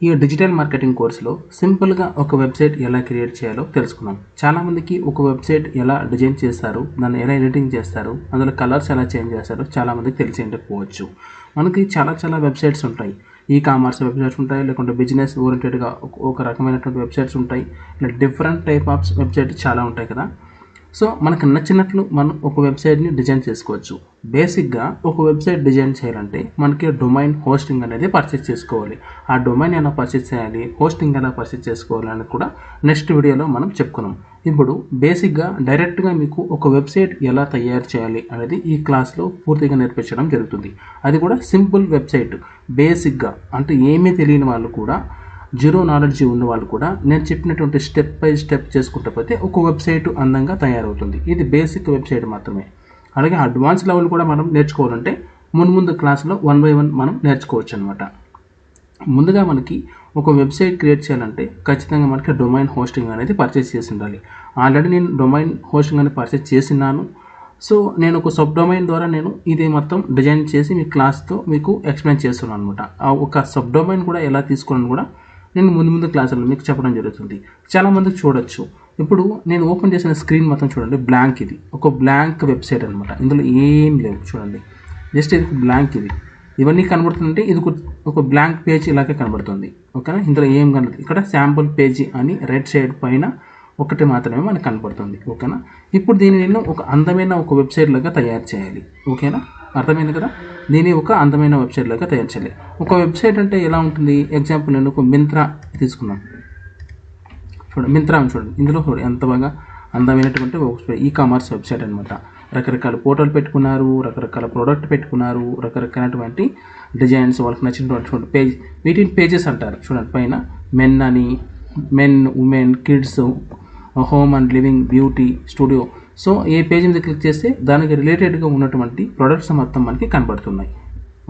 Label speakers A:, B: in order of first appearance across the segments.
A: ఈ digital marketing కోర్సులో సింపుల్గా ఒక వెబ్సైట్ ఎలా క్రియేట్ చేయాలో తెలుసుకున్నాం. చాలామందికి ఒక వెబ్సైట్ ఎలా డిజైన్ చేస్తారు, దాన్ని ఎలా ఎడిటింగ్ చేస్తారు, అందులో కలర్స్ ఎలా చేంజ్ చేస్తారో చాలామందికి తెలిసి ఉండకపోవచ్చు. మనకి చాలా వెబ్సైట్స్ ఉంటాయి. ఈ కామర్స్ వెబ్సైట్స్ ఉంటాయి, లేకుంటే బిజినెస్ ఓరియంటెడ్గా ఒక రకమైనటువంటి వెబ్సైట్స్ ఉంటాయి. ఇలా డిఫరెంట్ టైప్ ఆఫ్ వెబ్సైట్స్ చాలా ఉంటాయి కదా. సో మనకు నచ్చినట్లు మనం ఒక వెబ్సైట్ని డిజైన్ చేసుకోవచ్చు. బేసిక్గా ఒక వెబ్సైట్ డిజైన్ చేయాలంటే మనకి డొమైన్ హోస్టింగ్ అనేది పర్చేస్ చేసుకోవాలి. ఆ డొమైన్ ఎలా పర్చేస్ చేయాలి, హోస్టింగ్ ఎలా పర్చేస్ చేసుకోవాలి అనేది కూడా నెక్స్ట్ వీడియోలో మనం చెప్పుకున్నాం. ఇప్పుడు బేసిక్గా డైరెక్ట్గా మీకు ఒక వెబ్సైట్ ఎలా తయారు చేయాలి అనేది ఈ క్లాస్లో పూర్తిగా నేర్పించడం జరుగుతుంది. అది కూడా సింపుల్ వెబ్సైట్. బేసిక్గా అంటే ఏమీ తెలియని వాళ్ళు కూడా, జీరో నాలెడ్జ్ ఉన్న వాళ్ళు కూడా నేను చెప్పినటువంటి స్టెప్ బై స్టెప్ చేసుకుంటూ పోతే ఒక వెబ్సైట్ అందంగా తయారవుతుంది. ఇది బేసిక్ వెబ్సైట్ మాత్రమే. అలాగే అడ్వాన్స్ లెవెల్ కూడా మనం నేర్చుకోవాలంటే ముందు క్లాస్లో 1 by 1 మనం నేర్చుకోవచ్చు అనమాట. ముందుగా మనకి ఒక వెబ్సైట్ క్రియేట్ చేయాలంటే ఖచ్చితంగా మనకి డొమైన్ హోస్టింగ్ అనేది పర్చేస్ చేసి ఉండాలి. ఆల్రెడీ నేను డొమైన్ హోస్టింగ్ అనేది పర్చేస్ చేసినాను. సో నేను ఒక సబ్ డొమైన్ ద్వారా నేను ఇది మొత్తం డిజైన్ చేసి మీ క్లాస్తో మీకు ఎక్స్ప్లెయిన్ చేస్తున్నాను అనమాట. ఆ ఒక సబ్ డొమైన్ కూడా ఎలా తీసుకోవాలని కూడా నేను ముందు క్లాసులో మీకు చెప్పడం జరుగుతుంది. చాలామందికి చూడొచ్చు. ఇప్పుడు నేను ఓపెన్ చేసిన స్క్రీన్ మొత్తం చూడండి, బ్లాంక్. ఇది ఒక బ్లాంక్ వెబ్సైట్ అనమాట. ఇందులో ఏం లేవు చూడండి, జస్ట్ ఇది బ్లాంక్. ఇది ఇవన్నీ కనబడుతుందంటే ఇది ఒక బ్లాంక్ పేజ్ ఇలాగే కనబడుతుంది. ఓకేనా, ఇందులో ఏం కనబడుతుంది, ఇక్కడ శాంపుల్ పేజీ అని రెడ్ సైడ్ పైన ఒకటి మాత్రమే మనకు కనబడుతుంది. ఓకేనా, ఇప్పుడు దీన్ని నేను ఒక అందమైన ఒక వెబ్సైట్ లాగా తయారు చేయాలి. ఓకేనా, అర్థమైంది కదా. దీన్ని ఒక అందమైన వెబ్సైట్ లాగా తయారు చేయాలి. ఒక వెబ్సైట్ అంటే ఎలా ఉంటుంది, ఎగ్జాంపుల్ నేను ఒక మింత్రా తీసుకున్నాను చూడండి. మింత్రా చూడండి, ఇందులో ఎంత బాగా అందమైనటువంటి ఈ కామర్స్ వెబ్సైట్ అనమాట. రకరకాల ఫోటోలు పెట్టుకున్నారు, రకరకాల ప్రోడక్ట్ పెట్టుకున్నారు, రకరకాలైనటువంటి డిజైన్స్, వాళ్ళకి నచ్చినటువంటి పేజ్, వీటిని పేజెస్ అంటారు. చూడండి పైన మెన్ అని, men, women, kids, home and living, beauty, studio. So A page మీద క్లిక్ చేస్తే దానికి రిలేటెడ్గా ఉన్నటువంటి ప్రొడక్ట్స్ మొత్తం మనకి కనబడుతున్నాయి.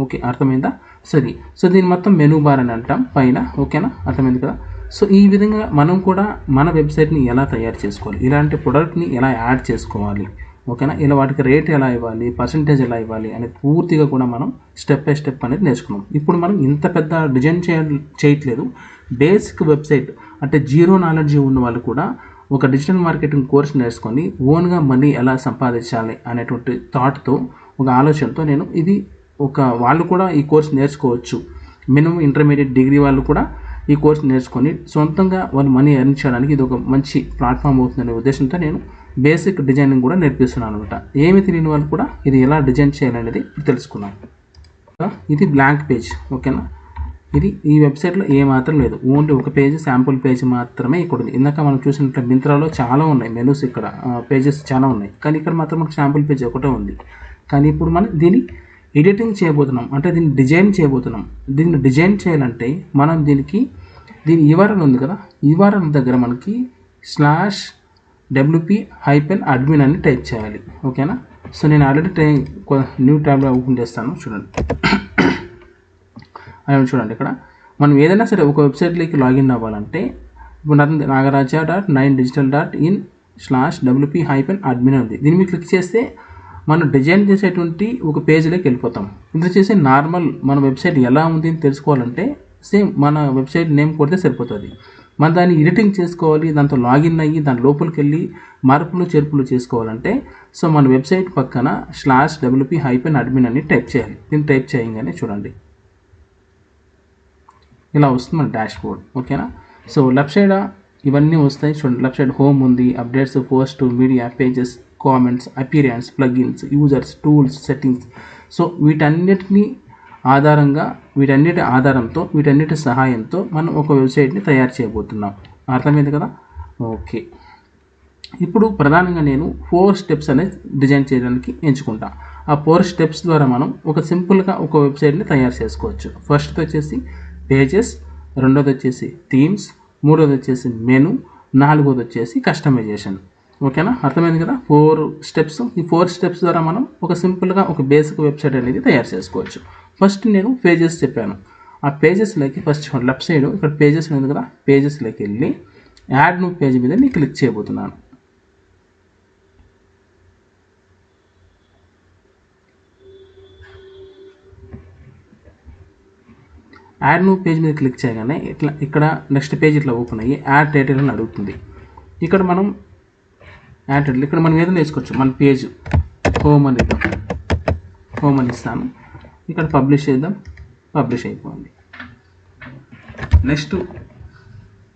A: ఓకే, అర్థమైందా. సరే, సో దీన్ని మొత్తం మెనూ బార్ అని అంటాం పైన. ఓకేనా, అర్థమైంది కదా. సో ఈ విధంగా మనం కూడా మన వెబ్సైట్ని ఎలా తయారు చేసుకోవాలి, ఇలాంటి ప్రొడక్ట్ని ఎలా యాడ్ చేసుకోవాలి, ఓకేనా, ఇలా వాటికి రేట్ ఎలా ఇవ్వాలి, పర్సంటేజ్ ఎలా ఇవ్వాలి అనేది పూర్తిగా కూడా మనం స్టెప్ బై స్టెప్ అనేది నేర్చుకున్నాం. ఇప్పుడు మనం ఇంత పెద్ద డిజైన్ చేయట్లేదు. బేసిక్ వెబ్సైట్ అంటే జీరో నాలెడ్జ్ ఉన్న వాళ్ళు కూడా ఒక డిజిటల్ మార్కెటింగ్ కోర్స్ నేర్చుకొని ఓన్గా మనీ ఎలా సంపాదించాలి అనేటువంటి థాట్తో, ఒక ఆలోచనతో నేను ఇది వాళ్ళు కూడా ఈ కోర్స్ నేర్చుకోవచ్చు. మినిమం ఇంటర్మీడియట్ డిగ్రీ వాళ్ళు కూడా ఈ కోర్స్ నేర్చుకొని సొంతంగా వాళ్ళు మనీ ఎర్న్ చేయడానికి ఇది ఒక మంచి ప్లాట్ఫామ్ అవుతుందనే ఉద్దేశంతో నేను బేసిక్ డిజైనింగ్ కూడా నేర్పిస్తున్నాను అనమాట. ఏమి తెలియని వాళ్ళు కూడా ఇది ఎలా డిజైన్ చేయాలనేది తెలుసుకున్నాను. ఇది బ్లాంక్ పేజ్. ఓకేనా, ఇది ఈ వెబ్సైట్లో ఏమాత్రం లేదు, ఓన్లీ ఒక పేజ్, శాంపుల్ పేజ్ మాత్రమే ఇక్కడ ఉంది. ఇందాక మనం చూసినట్టు మింత్రాలో చాలా ఉన్నాయి మెనూస్, ఇక్కడ పేజెస్ చాలా ఉన్నాయి, కానీ ఇక్కడ మాత్రం మనకు శాంపుల్ పేజ్ ఒకటే ఉంది. కానీ ఇప్పుడు మనం దీన్ని ఎడిటింగ్ చేయబోతున్నాం, అంటే దీన్ని డిజైన్ చేయబోతున్నాం. దీన్ని డిజైన్ చేయాలంటే మనం దీని URL ఉంది కదా, URL దగ్గర మనకి /wp-admin అని టైప్ చేయాలి. ఓకేనా, సో నేను ఆల్రెడీ న్యూ ట్యాబ్లో ఓపెన్ చేస్తాను. చూడండి అవి చూడండి, ఇక్కడ మనం ఏదైనా సరే ఒక వెబ్సైట్లోకి లాగిన్ అవ్వాలంటే ఇప్పుడు nagaraja.9digital.in/wp-admin ఉంది. దీని మీద క్లిక్ చేస్తే మనం డిజైన్ చేసేటువంటి ఒక పేజ్లోకి వెళ్ళిపోతాం. ఇందులో చేసే నార్మల్ మన వెబ్సైట్ ఎలా ఉంది అని తెలుసుకోవాలంటే సేమ్ మన వెబ్సైట్ నేమ్ కొడితే సరిపోతుంది. మనం దాన్ని ఎడిటింగ్ చేసుకోవాలి, దాంతో లాగిన్ అయ్యి దాని లోపలికి వెళ్ళి మార్పులు చేర్పులు చేసుకోవాలంటే సో మన వెబ్సైట్ పక్కన /wp-admin అని టైప్ చేయాలి. దీన్ని టైప్ చేయగానే చూడండి ఇలా వస్తుంది మన డాష్ బోర్డ్. ఓకేనా, సో లెఫ్ట్ సైడ్ ఇవన్నీ వస్తాయి చూడండి. లెఫ్ట్ సైడ్ హోమ్ ఉంది, updates, post, media, pages, comments, appearance, plugins, users, tools, settings. So వీటన్నిటి ఆధారంతో వీటన్నిటి సహాయంతో మనం ఒక వెబ్సైట్ని తయారు చేయబోతున్నాం. అర్థమైంది కదా. ఓకే, ఇప్పుడు ప్రధానంగా నేను 4 స్టెప్స్ అనేది డిజైన్ చేయడానికి ఎంచుకుంటా. ఆ 4 స్టెప్స్ ద్వారా మనం ఒక సింపుల్గా ఒక వెబ్సైట్ని తయారు చేసుకోవచ్చు. ఫస్ట్ వచ్చేసి పేజెస్, రెండోది వచ్చేసి థీమ్స్, మూడోది వచ్చేసి మెను, నాలుగోది వచ్చేసి కస్టమైజేషన్. ఓకేనా, అర్థమైంది కదా 4 స్టెప్స్. ఈ 4 స్టెప్స్ ద్వారా మనం ఒక సింపుల్గా ఒక బేసిక్ వెబ్సైట్ అనేది తయారు చేసుకోవచ్చు. ఫస్ట్ నేను పేజెస్ చెప్పాను. ఆ పేజెస్లోకి ఫస్ట్ లెఫ్ట్ సైడ్ ఇక్కడ పేజెస్ ఉంది కదా, పేజెస్లోకి వెళ్ళి యాడ్ న్యూ పేజ్ మీద నేను క్లిక్ చేయబోతున్నాను. యాడ్ న్యూ పేజ్ మీద క్లిక్ చేయగానే ఇట్లా ఇక్కడ నెక్స్ట్ పేజ్ ఇట్లా ఓపెన్ అయ్యి యాడ్ టైటిల్ అని అడుగుతుంది. ఇక్కడ మనం యాడ్ టైటిల్ ఇక్కడ మనం ఏదైనా వేసుకోవచ్చు. మన పేజ్ హోమ్ అని ఇద్దాం, హోమ్ అని ఇస్తాను. ఇక్కడ పబ్లిష్ చేద్దాం, పబ్లిష్ అయిపోయింది. నెక్స్ట్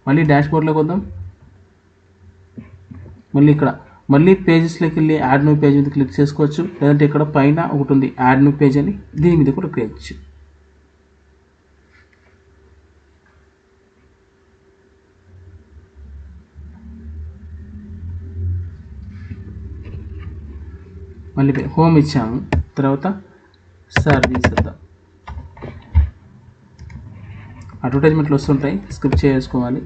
A: మళ్ళీ డాష్బోర్డ్లోకి వద్దాం. మళ్ళీ ఇక్కడ మళ్ళీ పేజెస్లోకి వెళ్ళి యాడ్ న్యూ పేజ్ మీద క్లిక్ చేసుకోవచ్చు. లేదంటే ఇక్కడ పైన ఒకటి ఉంది యాడ్ న్యూ పేజ్ అని, దీని మీద కూడా క్లిక్ చేయొచ్చు. మళ్ళీ హోమ్ ఇచ్చాము, తర్వాత సర్వీస్ ఇద్దాం. అడ్వర్టైజ్మెంట్లు వస్తుంటాయి, స్కిప్ చేసుకోవాలి.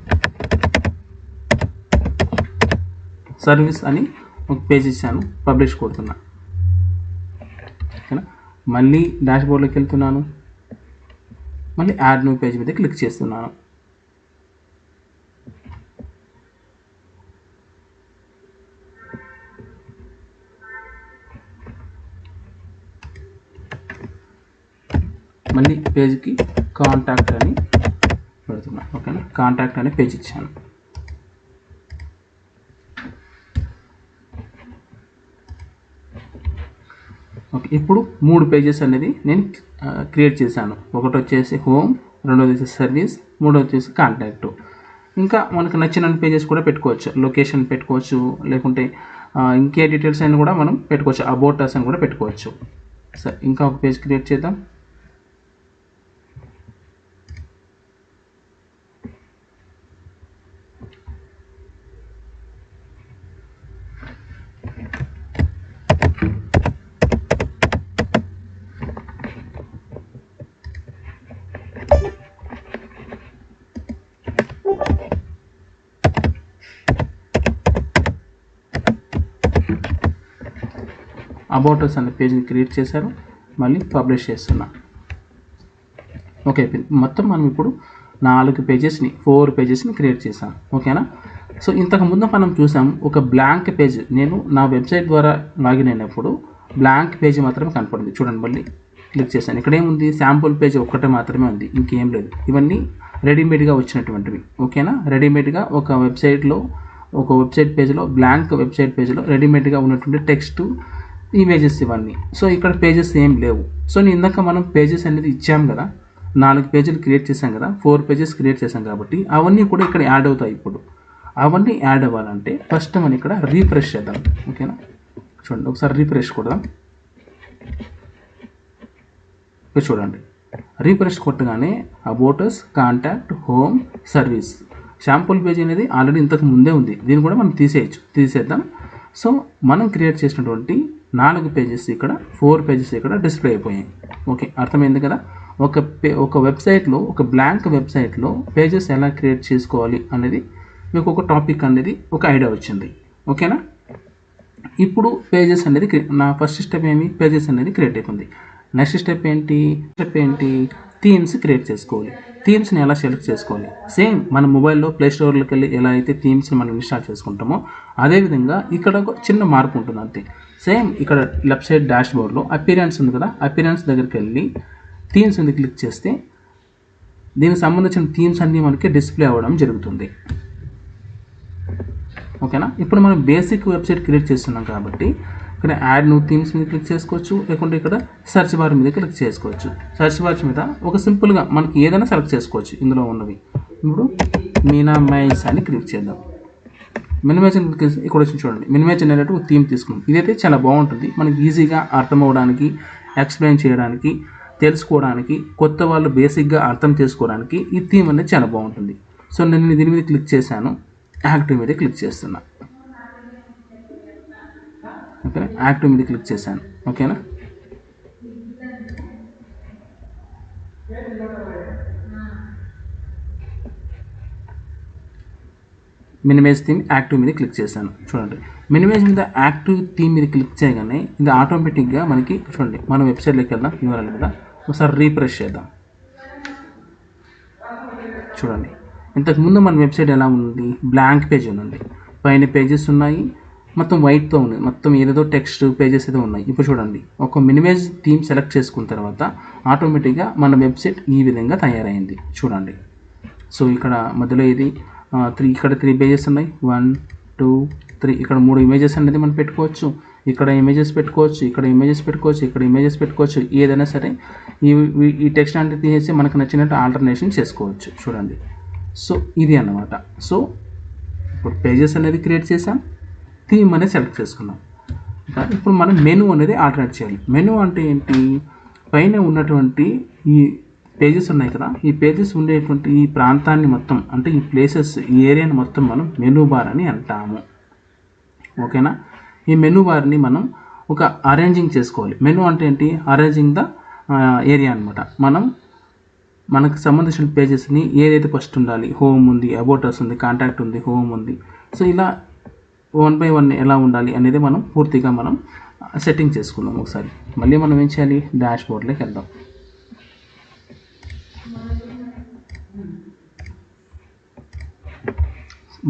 A: సర్వీస్ అని ఒక పేజ్ ఇచ్చాను, పబ్లిష్ కొడుతున్నా. ఓకేనా, మళ్ళీ డాష్బోర్డ్లోకి వెళ్తున్నాను, మళ్ళీ యాడ్ న్యూ పేజ్ మీద క్లిక్ చేస్తున్నాను. మళ్ళీ పేజ్కి కాంటాక్ట్ అని పెడుతున్నా. ఓకేనా, కాంటాక్ట్ అనే పేజ్ ఇచ్చాను. ఓకే, ఇప్పుడు 3 పేజెస్ అనేది నేను క్రియేట్ చేశాను. ఒకటి వచ్చేసి హోమ్, రెండోది వచ్చేసి సర్వీస్, మూడోది వచ్చేసి కాంటాక్ట్. ఇంకా మనకు నచ్చిన పేజెస్ కూడా పెట్టుకోవచ్చు. లొకేషన్ పెట్టుకోవచ్చు, లేకుంటే ఇంకే డీటెయిల్స్ అయినా కూడా మనం పెట్టుకోవచ్చు. అబౌట్ అస్ అని కూడా పెట్టుకోవచ్చు. సరే, ఇంకా ఒక పేజ్ క్రియేట్ చేద్దాం. అబౌట్ అస్ అనే పేజ్ని క్రియేట్ చేశారు, మళ్ళీ పబ్లిష్ చేస్తున్నా. ఓకే, మొత్తం మనం ఇప్పుడు 4 పేజెస్ని క్రియేట్ చేసాం. ఓకేనా, సో ఇంతకుముందు మనం చూసాం ఒక బ్లాంక్ పేజ్. నేను నా వెబ్సైట్ ద్వారా లాగిన్ అయినప్పుడు బ్లాంక్ పేజ్ మాత్రమే కనపడింది. చూడండి, మళ్ళీ క్లిక్ చేశాను. ఇక్కడ ఏముంది, శాంపుల్ పేజ్ ఒక్కటే మాత్రమే ఉంది, ఇంకేం లేదు. ఇవన్నీ రెడీమేడ్గా వచ్చినటువంటివి. ఓకేనా, రెడీమేడ్గా ఒక వెబ్సైట్ పేజ్లో, బ్లాంక్ వెబ్సైట్ పేజ్లో రెడీమేడ్గా ఉన్నటువంటి టెక్స్ట్, ఇమేజెస్ ఇవన్నీ. సో ఇక్కడ పేజెస్ ఏం లేవు. సో ఇందాక మనం పేజెస్ అనేది ఇచ్చాం కదా, 4 పేజీలు క్రియేట్ చేసాం కదా, 4 పేజెస్ క్రియేట్ చేసాం కాబట్టి అవన్నీ కూడా ఇక్కడ యాడ్ అవుతాయి. ఇప్పుడు అవన్నీ యాడ్ అవ్వాలంటే ఫస్ట్ మనం ఇక్కడ రీఫ్రెష్ చేద్దాం. ఓకేనా, చూడండి, ఒకసారి రీఫ్రెష్ కొడదాం. ఇక్కడ చూడండి, రీఫ్రెష్ కొట్టగానే about us, contact, home, service, sample page అనేది ఆల్రెడీ ఇంతకు ముందే ఉంది. దీన్ని కూడా మనం తీసేద్దాం. సో మనం క్రియేట్ చేసినటువంటి 4 పేజెస్ ఇక్కడ, 4 పేజెస్ ఇక్కడ డిస్ప్లే అయిపోయాయి. ఓకే, అర్థమైంది కదా. ఒక వెబ్సైట్లో, ఒక బ్లాంక్ వెబ్సైట్లో పేజెస్ ఎలా క్రియేట్ చేసుకోవాలి అనేది మీకు ఒక టాపిక్ అనేది, ఒక ఐడియా వచ్చింది. ఓకేనా, ఇప్పుడు పేజెస్ అనేది నా ఫస్ట్ స్టెప్ పేజెస్ అనేది క్రియేట్ అయిపోయింది. నెక్స్ట్ స్టెప్ ఏంటి, థీమ్స్ క్రియేట్ చేసుకోవాలి. థీమ్స్ని ఎలా సెలెక్ట్ చేసుకోవాలి, సేమ్ మన మొబైల్లో ప్లే స్టోర్లోకి వెళ్ళి ఎలా అయితే థీమ్స్ని మనం ఇన్స్టాల్ చేసుకుంటామో అదేవిధంగా ఇక్కడ ఒక చిన్న మార్పు ఉంటుంది అంతే. సేమ్ ఇక్కడ లెఫ్ట్ సైడ్ డాష్బోర్డ్లో అపీరెన్స్ ఉంది కదా, అపీరెన్స్ దగ్గరికి వెళ్ళి థీమ్స్ మీద క్లిక్ చేస్తే దీనికి సంబంధించిన థీమ్స్ అన్నీ మనకి డిస్ప్లే అవ్వడం జరుగుతుంది. ఓకేనా, ఇప్పుడు మనం బేసిక్ వెబ్సైట్ క్రియేట్ చేస్తున్నాం కాబట్టి ఇక్కడ యాడ్ న్యూ థీమ్స్ మీద క్లిక్ చేసుకోవచ్చు, లేకుంటే ఇక్కడ సెర్చ్ బార్ మీద క్లిక్ చేసుకోవచ్చు. సెర్చ్ బార్ మీద ఒక సింపుల్గా మనకి ఏదైనా సెలెక్ట్ చేసుకోవచ్చు ఇందులో ఉన్నవి. ఇప్పుడు మినిమైజ్ అని క్లిక్ చేద్దాం. మినిమైజ్ ఇక్కడ వచ్చి చూడండి, మినిమైజ్ అనేటట్టు ఒక థీమ్ తీసుకున్నాం. ఇదైతే చాలా బాగుంటుంది, మనకి ఈజీగా అర్థం అవ్వడానికి, ఎక్స్ప్లెయిన్ చేయడానికి, తెలుసుకోవడానికి, కొత్త వాళ్ళు బేసిక్గా అర్థం చేసుకోవడానికి ఈ థీమ్ అనేది చాలా బాగుంటుంది. సో నేను దీని మీద క్లిక్ చేశాను, యాక్టివ్ మీద క్లిక్ చేస్తున్నా. ఓకేనా, యాక్టివ్ మీద క్లిక్ చేశాను. ఓకేనా, మినిమైజ్ థీమ్ యాక్టివ్ మీద క్లిక్ చేశాను. చూడండి, మినిమైజ్ మీద యాక్టివ్ థీమ్ మీద క్లిక్ చేయగానే ఇది ఆటోమేటిక్గా మనకి చూడండి మన వెబ్సైట్లోకి వెళ్దాం. URL మీద ఒకసారి రీఫ్రెష్ చేద్దాం. చూడండి, ఇంతకుముందు మన వెబ్సైట్ ఎలా ఉంది, బ్లాంక్ పేజ్ ఉంది, పైన పేజెస్ ఉన్నాయి, మొత్తం వైట్తో ఉంది, మొత్తం ఏదేదో టెక్స్ట్ పేజెస్ ఏదో ఉన్నాయి. ఇప్పుడు చూడండి, ఒక మినిమైజ్ థీమ్ సెలెక్ట్ చేసుకున్న తర్వాత ఆటోమేటిక్గా మన వెబ్సైట్ ఈ విధంగా తయారైంది. చూడండి, సో ఇక్కడ మధ్యలో ఇది ఇక్కడ 3 పేజెస్ ఉన్నాయి, 1 2 3. ఇక్కడ 3 ఇమేజెస్ అనేది మనం పెట్టుకోవచ్చు, ఇక్కడ ఇమేజెస్ పెట్టుకోవచ్చు, ఇక్కడ ఇమేజెస్ పెట్టుకోవచ్చు, ఇక్కడ ఇమేజెస్ పెట్టుకోవచ్చు. ఏదైనా సరే ఈ టెక్స్ట్ అంటే తీసేసి మనకు నచ్చినట్టు ఆల్టర్నేషన్ చేసుకోవచ్చు. చూడండి, సో ఇది అన్నమాట. సో ఇప్పుడు పేజెస్ అనేది క్రియేట్ చేసాం, థీమ్ అనేది సెలెక్ట్ చేసుకున్నాం. ఇప్పుడు మనం మెనూ అనేది ఆల్టర్నేట్ చేయాలి. మెనూ అంటే ఏంటి, పైన ఉన్నటువంటి ఈ పేజెస్ ఉన్నాయి కదా, ఈ పేజెస్ ఉండేటువంటి ఈ ప్రాంతాన్ని మొత్తం, అంటే ఈ ప్లేసెస్, ఈ ఏరియాని మొత్తం మనం మెనూ బార్ అని అంటాము. ఓకేనా, ఈ మెనూ బార్ని మనం ఒక అరేంజింగ్ చేసుకోవాలి. మెనూ అంటే ఏంటి, అరేంజింగ్ ద ఏరియా అనమాట. మనకు సంబంధించిన పేజెస్ని ఏదైతే ఫస్ట్ ఉండాలి, హోమ్ ఉంది, అబౌట్ అస్ ఉంది, కాంటాక్ట్ ఉంది, హోమ్ ఉంది. సో ఇలా 1 by 1 ఎలా ఉండాలి అనేది మనం పూర్తిగా మనం సెట్టింగ్ చేసుకుందాం. ఒకసారి మళ్ళీ మనం ఏం చేయాలి, డాష్ బోర్డ్లోకి వెళ్దాం.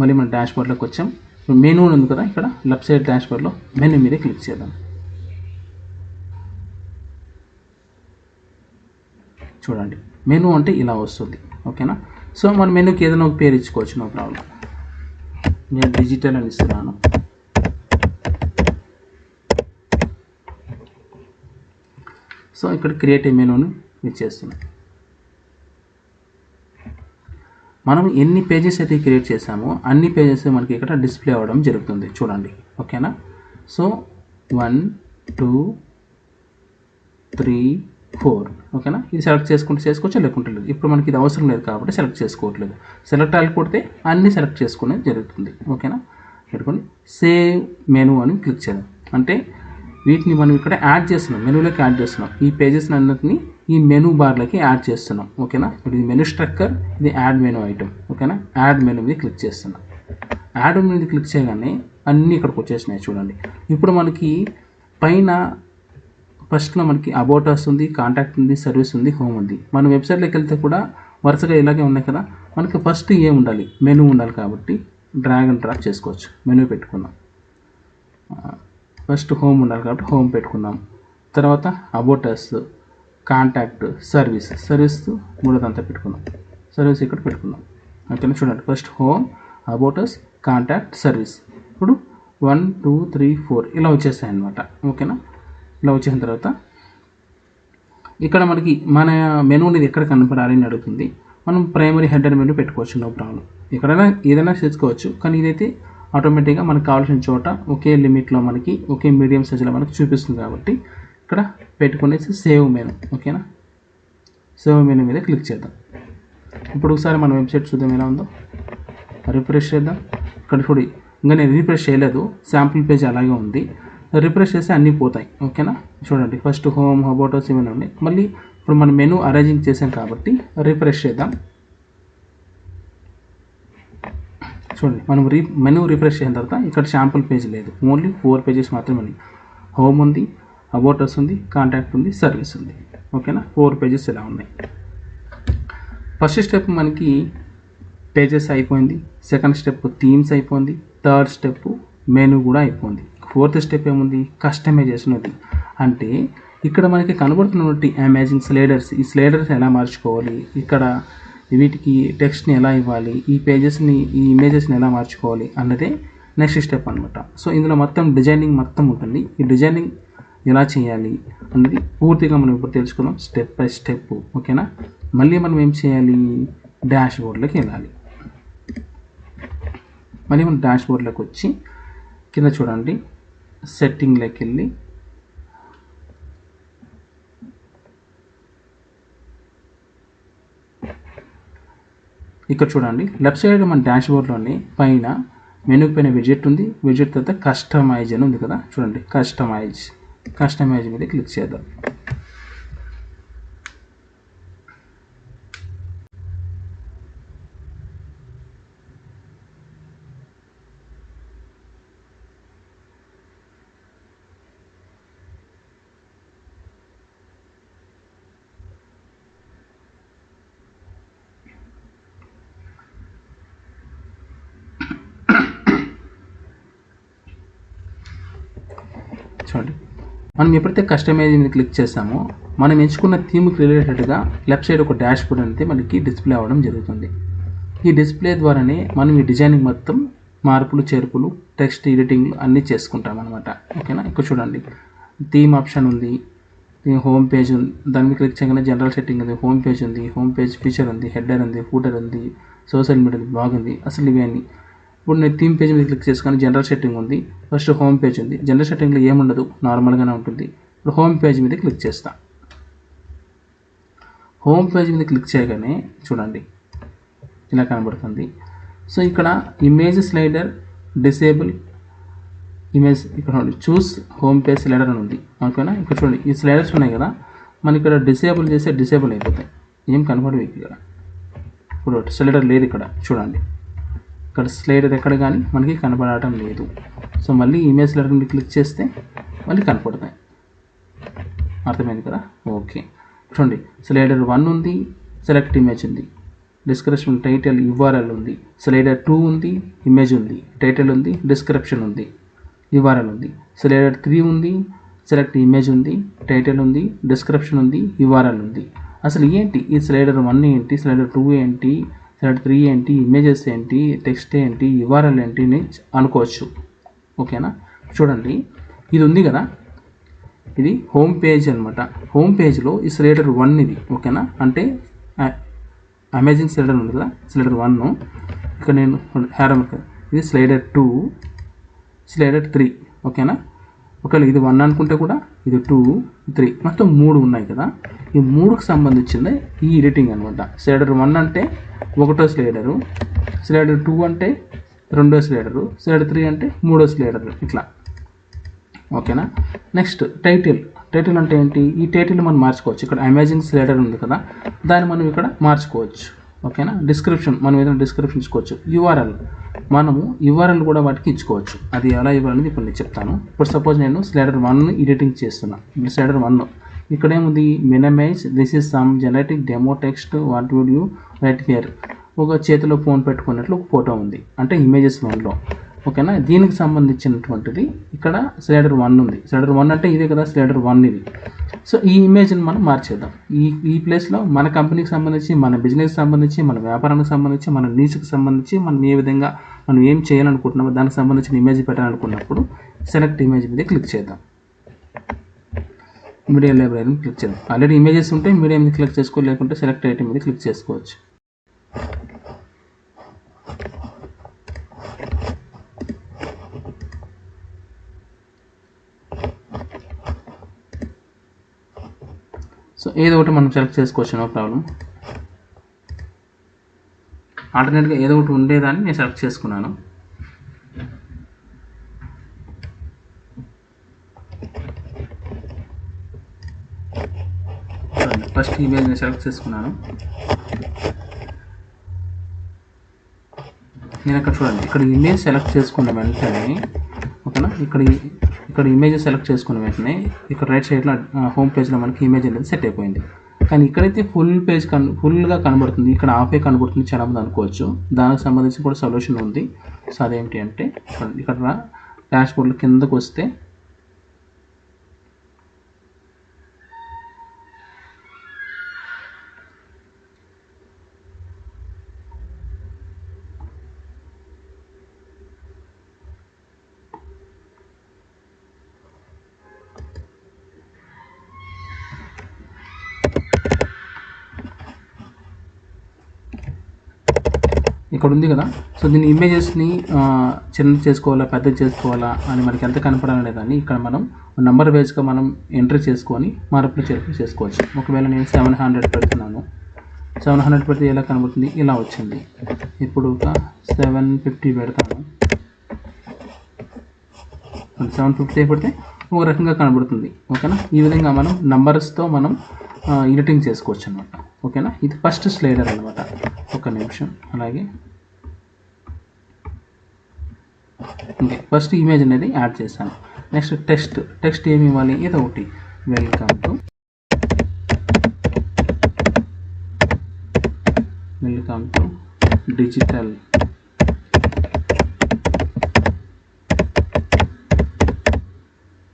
A: మళ్ళీ మన డాష్ బోర్డ్లోకి వచ్చాం. మెనూ ఉంది కదా, ఇక్కడ లెఫ్ట్ సైడ్ డాష్ బోర్డ్లో మెనూ మీద క్లిక్ చేద్దాం. చూడండి, మెనూ అంటే ఇలా వస్తుంది. ఓకేనా, సో మన మెనూకి ఏదైనా ఒక పేరు ఇచ్చుకోవచ్చు, నో ప్రాబ్లం. నేను డిజిటల్ అని ఇస్తున్నాను. సో ఇక్కడ క్రియేట్ ఏ మెనూని క్లిక్ చేస్తున్నాం. మనం ఎన్ని పేజెస్ అయితే క్రియేట్ చేసామో అన్ని పేజెస్ మనకి ఇక్కడ డిస్ప్లే అవ్వడం జరుగుతుంది. చూడండి, ఓకేనా. సో 1 2 3 4. ఓకేనా, ఇది సెలెక్ట్ చేసుకుంటే చేసుకోవచ్చు, లేకుంటే లేదు. ఇప్పుడు మనకి ఇది అవసరం లేదు కాబట్టి సెలెక్ట్ చేసుకోవట్లేదు. సెలెక్ట్ ఆల్ కొడితే అన్నీ సెలెక్ట్ చేసుకునే జరుగుతుంది. ఓకేనా, పెట్టుకొని సేవ్ మెనూ అని క్లిక్ చేద్దాం. అంటే వీటిని మనం ఇక్కడ యాడ్ చేస్తున్నాం, మెనూలోకి యాడ్ చేస్తున్నాం. ఈ పేజెస్ అన్నిటిని ఈ మెనూ బార్లోకి యాడ్ చేస్తున్నాం. ఓకేనా, ఇప్పుడు ఇది మెనూ స్ట్రక్చర్, ఇది యాడ్ మెనూ ఐటమ్. ఓకేనా, యాడ్ మెనూ మీద క్లిక్ చేస్తున్నాం. యాడ్ మీద క్లిక్ చేయగానే అన్నీ ఇక్కడికి వచ్చేసినాయి. చూడండి, ఇప్పుడు మనకి పైన ఫస్ట్లో మనకి అబౌట్ అస్ ఉంది, కాంటాక్ట్ ఉంది, సర్వీస్ ఉంది, హోమ్ ఉంది. మనం వెబ్సైట్లోకి వెళ్తే కూడా వరుసగా ఇలాగే ఉన్నాయి కదా. మనకి ఫస్ట్ ఏం ఉండాలి, మెనూ ఉండాలి. కాబట్టి డ్రాగ్ అండ్ డ్రాప్ చేసుకోవచ్చు. మెనూ పెట్టుకుందాం. ఫస్ట్ హోమ్ ఉండాలి కాబట్టి హోమ్ పెట్టుకుందాం. తర్వాత అబౌట్ అస్, కాంటాక్ట్, సర్వీస్ మూడోదంతా పెట్టుకుందాం. సర్వీస్ ఇక్కడ పెట్టుకుందాం. ఓకేనా, చూడండి, first home, about us, contact, service. ఇప్పుడు 1 2 3 4 ఇలా వచ్చేస్తాయి అన్నమాట. ఓకేనా, ఇలా వచ్చేసిన తర్వాత ఇక్కడ మనకి మన మెనూ అనేది ఎక్కడ కనపడాలి అని అడుగుతుంది. మనం ప్రైమరీ హెడర్ మెనూ పెట్టుకోవచ్చు, నో ప్రాబ్లం. ఎక్కడైనా ఏదైనా చేసుకోవచ్చు, కానీ ఇదైతే ఆటోమేటిక్గా మనకు కావాల్సిన చోట ఒకే లిమిట్లో మనకి ఒకే మీడియం సైజులో మనకి చూపిస్తుంది. కాబట్టి ఇక్కడ పెట్టుకునేసి సేవ్ మెనూ. ఓకేనా, సేవ్ మెనూ మీద క్లిక్ చేద్దాం. ఇప్పుడు ఒకసారి మన వెబ్సైట్ చూద్దాం ఎలా ఉందో. రిఫ్రెష్ చేద్దాం. ఇక్కడ చూడి, ఇంకా నేను రిఫ్రెష్ చేయలేదు, శాంపుల్ పేజ్ అలాగే ఉంది. రిఫ్రెష్ చేస్తే అన్నీ పోతాయి. ఓకేనా, చూడండి, ఫస్ట్ హోమ్, అబౌట్ అస్ ఇవన్నీ ఉన్నాయి. మళ్ళీ ఇప్పుడు మనం మెనూ అరేంజింగ్ చేసాం కాబట్టి రిఫ్రెష్ చేద్దాం. చూడండి, మనం మెనూ రిఫ్రెష్ చేసిన తర్వాత ఇక్కడ శాంపుల్ పేజ్ లేదు, ఓన్లీ 4 పేజెస్ మాత్రమే ఉన్నాయి. హోమ్ ఉంది, అబౌట్ అస్ ఉంది, కాంటాక్ట్ ఉంది, సర్వీస్ ఉంది. ఓకేనా, 4 పేజెస్ ఇలా ఉన్నాయి. ఫస్ట్ స్టెప్ మనకి పేజెస్ అయిపోయింది, సెకండ్ స్టెప్ థీమ్స్ అయిపోయింది, థర్డ్ స్టెప్ మెనూ కూడా అయిపోయింది. 4th స్టెప్ ఏముంది, కస్టమైజేషన్ ఉంది. అంటే ఇక్కడ మనకి కనబడుతున్నటువంటి అమేజింగ్ స్లైడర్స్, ఈ స్లైడర్స్ ఎలా మార్చుకోవాలి, ఇక్కడ వీటికి టెక్స్ట్ని ఎలా ఇవ్వాలి, ఈ పేజెస్ని, ఈ ఇమేజెస్ని ఎలా మార్చుకోవాలి అన్నదే నెక్స్ట్ స్టెప్ అనమాట. సో ఇందులో మొత్తం డిజైనింగ్ మొత్తం ఉంటుంది. ఈ డిజైనింగ్ ఎలా చేయాలి అన్నది పూర్తిగా మనం ఇప్పుడు తెలుసుకుందాం, స్టెప్ బై స్టెప్. ఓకేనా, మళ్ళీ మనం ఏం చేయాలి, డాష్ బోర్డ్లోకి వెళ్ళాలి. మళ్ళీ మనం డాష్ బోర్డ్లోకి వచ్చి కింద చూడండి, సెట్టింగ్లోకి వెళ్ళి ఇక్కడ చూడండి, లెఫ్ట్ సైడ్ మన డాష్ బోర్డ్లోని పైన మెనూ పైన విజెట్ ఉంది. విజెట్ తర్వాత కస్టమైజ్ అని ఉంది కదా. చూడండి, కస్టమైజ్ మీద క్లిక్ చేద్దాం. చూడండి, మనం ఎప్పుడైతే కస్టమైజ్ మీద క్లిక్ చేస్తామో మనం ఎంచుకున్న థీమ్కి రిలేటెడ్గా లెఫ్ట్ సైడ్ ఒక డాష్ బోర్డ్ అనేది మనకి డిస్ప్లే అవ్వడం జరుగుతుంది. ఈ డిస్ప్లే ద్వారానే మనం ఈ డిజైనింగ్ మొత్తం మార్పులు చేర్పులు టెక్స్ట్ ఎడిటింగ్ అన్నీ చేసుకుంటాం అనమాట. ఓకేనా, ఇక్కడ చూడండి థీమ్ ఆప్షన్ ఉంది, హోమ్ పేజ్ ఉంది, దాని మీద క్లిక్ చేయగానే జనరల్ సెట్టింగ్ ఉంది, హోమ్ పేజ్ ఉంది, హోమ్ పేజ్ ఫీచర్ ఉంది, హెడర్ ఉంది, ఫూటర్ ఉంది, సోషల్ మీడియా ఉంది, బ్లాగ్ ఉంది. అసలు ఇవన్నీ ఇప్పుడు నేను థీమ్ పేజ్ మీద క్లిక్ చేసుకొని జనరల్ సెట్టింగ్ ఉంది, ఫస్ట్ హోమ్ పేజ్ ఉంది. జనరల్ సెట్టింగ్లో ఏముండదు, నార్మల్గానే ఉంటుంది. ఇప్పుడు హోమ్ పేజ్ మీద క్లిక్ చేస్తా. హోమ్ పేజ్ మీద క్లిక్ చేయగానే చూడండి ఇలా కనబడుతుంది. సో ఇక్కడ ఇమేజ్ స్లైడర్ డిసేబుల్ ఇమేజ్ ఇక్కడ చూస్ హోమ్ పేజ్ స్లైడర్ అని ఉంది. ఓకేనా, ఇక్కడ చూడండి ఈ స్లైడర్స్ ఉన్నాయి కదా, మనం ఇక్కడ డిసేబుల్ చేస్తే డిసేబుల్ అయిపోతాయి, ఏం కనబడవు ఇక్కడ. ఇప్పుడు స్లైడర్ లేదు ఇక్కడ చూడండి, ఇక్కడ స్లైడర్ ఎక్కడ కానీ మనకి కనబడటం లేదు. సో మళ్ళీ ఇమేజ్ స్లైడర్ మీద క్లిక్ చేస్తే మళ్ళీ కనపడతాయి. అర్థమైంది కదా? ఓకే, చూడండి స్లైడర్ 1 ఉంది, సెలెక్ట్ ఇమేజ్ ఉంది, డిస్క్రిప్షన్ టైటిల్ URL ఉంది, స్లైడర్ 2 ఉంది, ఇమేజ్ ఉంది, టైటిల్ ఉంది, డిస్క్రిప్షన్ ఉంది, URL ఉంది, స్లైడర్ 3 ఉంది, సెలెక్ట్ ఇమేజ్ ఉంది, టైటిల్ ఉంది, డిస్క్రిప్షన్ ఉంది, URL ఉంది. అసలు ఏంటి ఈ స్లైడర్ 1 ఏంటి, స్లైడర్ 2 ఏంటి, స్లైడర్ 3 ఏంటి, ఇమేజెస్ ఏంటి, టెక్స్ట్ ఏంటి, URL ఏంటి అని అనుకోవచ్చు. ఓకేనా, చూడండి ఇది ఉంది కదా, ఇది హోమ్ పేజ్ అనమాట. హోమ్ పేజ్లో ఈ స్లైడర్ 1 ఇది. ఓకేనా, అంటే అమేజింగ్ స్లైడర్ ఉంది కదా, స్లైడర్ 1 ఇక్కడ నేను ఇది స్లైడర్ 2, స్లైడర్ 3. ఓకేనా, ఒకవేళ ఇది 1 అనుకుంటే కూడా ఇది 2, 3 మొత్తం 3 ఉన్నాయి కదా. ఈ 3కి సంబంధించింది ఈ ఎడిటింగ్ అనమాట. స్లైడర్ 1 అంటే 1వ స్లైడరు, స్లైడర్ 2 అంటే 2వ స్లైడరు, స్లైడర్ 3 అంటే 3వ స్లైడరు, ఇట్లా. ఓకేనా, నెక్స్ట్ టైటిల్. టైటిల్ అంటే ఏంటి, ఈ టైటిల్ మనం మార్చుకోవచ్చు. ఇక్కడ అమేజింగ్ స్లైడర్ ఉంది కదా, దాన్ని మనం ఇక్కడ మార్చుకోవచ్చు. ఓకేనా, డిస్క్రిప్షన్ మనం ఏదైనా డిస్క్రిప్షన్ ఇచ్చుకోవచ్చు. URL మనము URL కూడా వాటికి ఇచ్చుకోవచ్చు. అది ఎలా ఇవ్వాలనేది ఇప్పుడు నేను చెప్తాను. ఇప్పుడు సపోజ్ నేను స్లైడర్ 1 ఎడిటింగ్ చేస్తున్నా. స్లైడర్ 1 ఇక్కడ ఏముంది, minimize this is some generic demo text what would you write here. ఒక చేతిలో ఫోన్ పెట్టుకున్నట్లు ఒక ఫోటో ఉంది, అంటే ఇమేజెస్ 1లో. ఓకేనా, దీనికి సంబంధించినటువంటిది ఇక్కడ స్లైడర్ 1 ఉంది. స్లైడర్ 1 అంటే ఇదే కదా స్లైడర్ 1 ఇది. సో ఈ ఇమేజ్ని మనం మార్చేద్దాం. ఈ ప్లేస్లో మన కంపెనీకి సంబంధించి, మన బిజినెస్కి సంబంధించి, మన వ్యాపారానికి సంబంధించి, మన నీడ్స్కి సంబంధించి మనం ఏ విధంగా మనం ఏం చేయాలనుకుంటున్నామో దానికి సంబంధించిన ఇమేజ్ పెట్టాలనుకున్నప్పుడు సెలెక్ట్ ఇమేజ్ మీద క్లిక్ చేద్దాం. మీడియా లైబ్రరీని క్లిక్ చేద్దాం. ఆల్రెడీ ఇమేజెస్ ఉంటే మీడియా మీద క్లిక్ చేసుకో, లేకుంటే సెలెక్ట్ ఐటమ్ మీద క్లిక్ చేసుకోవచ్చు. సో ఏదో ఒకటి మనం సెలెక్ట్ చేసుకోవచ్చు, నో ప్రాబ్లం. ఆల్టర్నేట్గా ఏదో ఒకటి ఉండేదాన్ని నేను సెలెక్ట్ చేసుకున్నాను. ఫస్ట్ ఇమేజ్ నేను సెలెక్ట్ చేసుకున్నాను. నేను అక్కడ చూడండి, ఇక్కడ ఇమేజ్ సెలెక్ట్ చేసుకున్న వెంటనే, ఓకేనా, ఇక్కడ ఇమేజ్ సెలెక్ట్ చేసుకున్న వెంటనే ఇక్కడ రైట్ సైడ్లో హోమ్ పేజ్లో మనకి ఇమేజ్ అనేది సెట్ అయిపోయింది. కానీ ఇక్కడైతే ఫుల్గా కనబడుతుంది, ఇక్కడ హాఫే కనబడుతుంది చాలామంది అనుకోవచ్చు. దానికి సంబంధించి కూడా సొల్యూషన్ ఉంది. సో అదేంటి అంటే ఇక్కడ డాష్ బోర్డ్లో కిందకు వస్తే ఇక్కడ ఉంది కదా. సో దీని ఇమేజెస్ని చిన్న చేసుకోవాలా, పెద్ద చేసుకోవాలా అని మనకి ఎంత కనపడాలనే దాన్ని ఇక్కడ మనం నెంబర్ వైజ్గా మనం ఎంట్రీ చేసుకొని మార్పులు చేర్పులు చేసుకోవచ్చు. ఒకవేళ నేను 700 పెడుతున్నాను, 700 పెడితే ఎలా కనబడుతుంది, ఇలా వచ్చింది. ఇప్పుడు ఒక 750 పెడతాను, 750 పెడితే ఒక రకంగా కనబడుతుంది. ఓకేనా, ఈ విధంగా మనం నంబర్స్తో మనం ఎడిటింగ్ చేసుకోవచ్చు అనమాట. ఓకేనా, ఇది ఫస్ట్ స్లైడర్ అనమాట. ఒక నిమిషం, అలాగే ఓకే, ఫస్ట్ ఇమేజ్ అనేది యాడ్ చేశాను. నెక్స్ట్ టెక్స్ట్ ఏమి ఇవ్వాలి, ఏదో ఒకటి, welcome to digital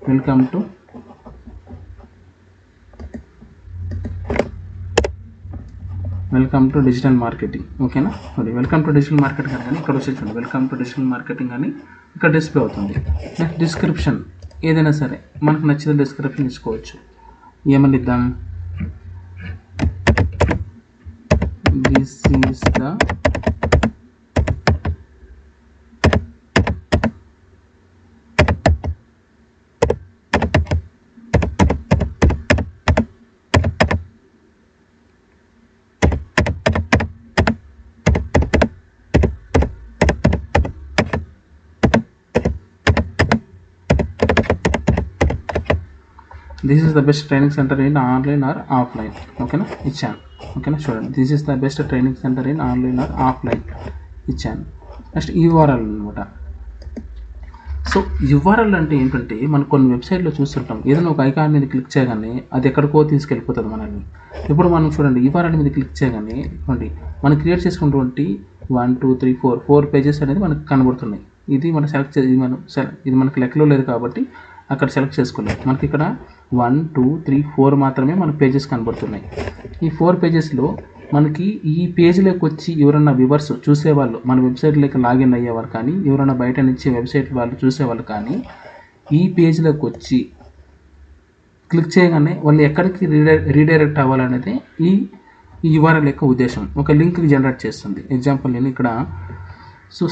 A: welcome to digital marketing. ఓకేనా, మరి వెల్కమ్ టు డిజిటల్ మార్కెటింగ్ అని ఇక్కడ వచ్చేసి వెల్కమ్ టు డిజిటల్ మార్కెటింగ్ అని ఇక్కడ డిస్ప్లే అవుతుంది. నెక్స్ట్ డిస్క్రిప్షన్ ఏదైనా సరే మనకు నచ్చిన డిస్క్రిప్షన్ ఇచ్చుకోవచ్చు. ఏమని ఇద్దాం, this is the this is the best training centre in online or offline. ఓకేనా, ఇచ్చాను. ఓకేనా, చూడండి, this is the best training centre in online or offline ఇచ్చాను. నెక్స్ట్ యూఆర్ఎల్ అనమాట. సో యూఆర్ఎల్ అంటే ఏంటంటే మనం కొన్ని వెబ్సైట్లో చూస్తుంటాం, ఏదైనా ఒక ఐకాన్ మీద క్లిక్ చేయగానే అది ఎక్కడికో తీసుకెళ్ళిపోతుంది మనల్ని. ఇప్పుడు మనం చూడండి, యూఆర్ఎల్ మీద క్లిక్ చేయగానే చూడండి మనం క్రియేట్ చేసుకున్నటువంటి 1 2 3 4 పేజెస్ అనేది మనకు కనబడుతున్నాయి. ఇది మనం సెలెక్ట్ చేసి ఇది మనకి లెక్కలో లేదు కాబట్టి అక్కడ సెలెక్ట్ చేసుకోలేదు. మనకి ఇక్కడ 1 2 3 4 మాత్రమే మన పేజెస్ కనబడుతున్నాయి. ఈ 4 పేజెస్లో మనకి ఈ పేజీలోకి వచ్చి ఎవరన్నా వ్యూవర్స్ చూసేవాళ్ళు, మన వెబ్సైట్లోకి లాగిన్ అయ్యేవాళ్ళు కానీ, ఎవరైనా బయట నుంచి వెబ్సైట్ వాళ్ళు చూసేవాళ్ళు కానీ ఈ పేజీలోకి వచ్చి క్లిక్ చేయగానే వాళ్ళు ఎక్కడికి రీడైరెక్ట్ అవ్వాలనేది ఈ యూఆర్ఎల్ యొక్క ఉద్దేశం. ఒక లింక్ జనరేట్ చేస్తుంది. ఎగ్జాంపుల్ నేను ఇక్కడ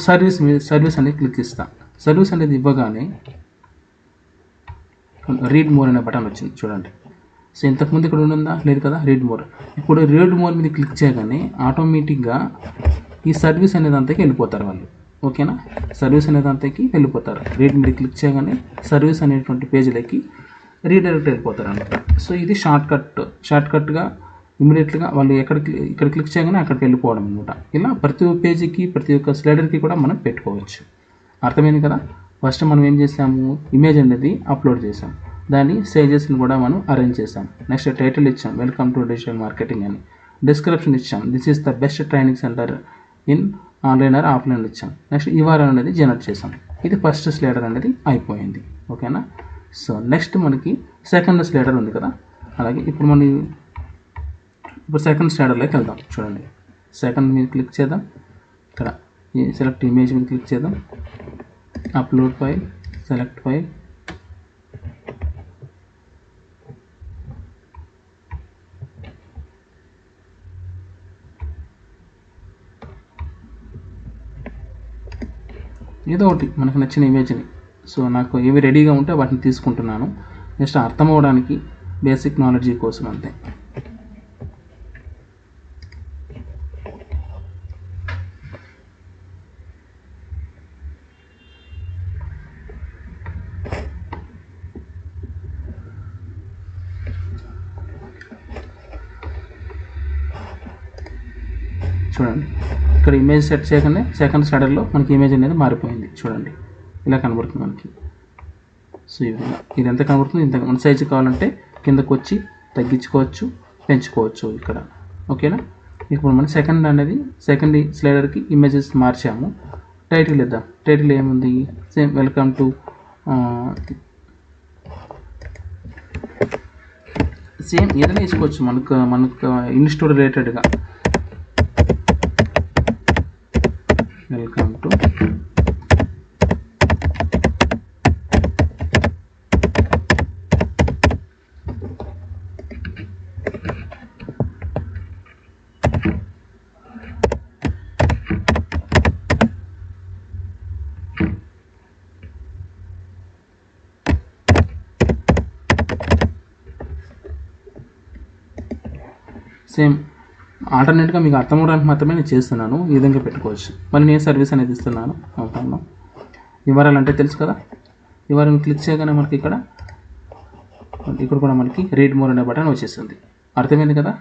A: సర్వీస్ అనేది క్లిక్ ఇస్తాను. సర్వీస్ అనేది ఇవ్వగానే రీడ్ మోర్ అనే బటన్ వచ్చింది చూడండి. సో ఇంతకుముందు ఇక్కడ ఉందా, లేదు కదా, రీడ్ మోర్. ఇప్పుడు రీడ్ మోర్ మీద క్లిక్ చేయగానే ఆటోమేటిక్గా ఈ సర్వీస్ అనేది అంతకి వెళ్ళిపోతారు వాళ్ళు. ఓకేనా, సర్వీస్ అనేది అంతకి వెళ్ళిపోతారు. రీడ్ మీద క్లిక్ చేయగానే సర్వీస్ అనేటువంటి పేజీలకి రీడైరెక్ట్ వెళ్ళిపోతారు అనమాట. సో ఇది షార్ట్కట్గా ఇమీడియట్గా వాళ్ళు ఇక్కడ క్లిక్ చేయగానే అక్కడికి వెళ్ళిపోవడం అనమాట. ఇలా ప్రతి పేజీకి ప్రతి ఒక్క స్లైడర్కి కూడా మనం పెట్టుకోవచ్చు. అర్థమైంది కదా. ఫస్ట్ మనం ఏం చేసాము, ఇమేజ్ అనేది అప్లోడ్ చేసాం, దాని సేజెస్ని కూడా మనం అరేంజ్ చేసాం. నెక్స్ట్ టైటిల్ ఇచ్చాం, వెల్కమ్ టు డిజిటల్ మార్కెటింగ్ అని. డిస్క్రిప్షన్ ఇచ్చాం, this is the best training centre in online or offline ఇచ్చాం. నెక్స్ట్ యూఆర్ఎల్ అనేది జనరేట్ చేసాం. ఇది ఫస్ట్ స్లైడర్ అనేది అయిపోయింది. ఓకేనా. సో నెక్స్ట్ మనకి సెకండ్ స్లైడర్ ఉంది కదా, అలాగే ఇప్పుడు సెకండ్ స్లైడర్లోకి వెళ్దాం. చూడండి, సెకండ్ మీద క్లిక్ చేద్దాం. ఇక్కడ సెలెక్ట్ ఇమేజ్ మీద క్లిక్ చేద్దాం. అప్లోడ్ ఫైల్, సెలెక్ట్ ఫైల్, ఏదో ఒకటి మనకు నచ్చిన ఇమేజ్ని. సో నాకు ఏవి రెడీగా ఉంటే వాటిని తీసుకుంటున్నాను. జస్ట్ అర్థం అవ్వడానికి, బేసిక్ నాలెడ్జీ కోసం అంతే. చూడండి, ఇక్కడ ఇమేజ్ సెట్ చేయగానే సెకండ్ స్లైడర్లో మనకి ఇమేజ్ అనేది మారిపోయింది. చూడండి, ఇలా కనబడుతుంది మనకి. సో ఈ విధంగా ఇది ఎంత కనబడుతుంది, ఇంత మన సైజు కావాలంటే కిందకు వచ్చి తగ్గించుకోవచ్చు, పెంచుకోవచ్చు ఇక్కడ. ఓకేనా. ఇప్పుడు మనం సెకండ్ స్లైడర్కి ఇమేజెస్ మార్చాము. టైటిల్ ఇద్దాం. టైటిల్ ఏముంది, సేమ్ వెల్కమ్ టు సేమ్ ఏదైనా వేసుకోవచ్చు మనకు ఇన్స్టూడ్ రిలేటెడ్గా. వెల్కమ్ టు సేమ్ ఆల్టర్నేట్గా మీకు అర్థం అవడానికి మాత్రమే నేను చేస్తున్నాను. ఈ విధంగా పెట్టుకోవచ్చు. మళ్ళీ నేను సర్వీస్ అనేది ఇస్తున్నాను. అవుతాను. యూఆర్ఎల్ అంటే తెలుసు కదా. యూఆర్ఎల్ క్లిక్ చేయగానే మనకి ఇక్కడ కూడా మనకి రీడ్ మోర్ అనే బటన్ వచ్చేస్తుంది. అర్థమైంది కదా.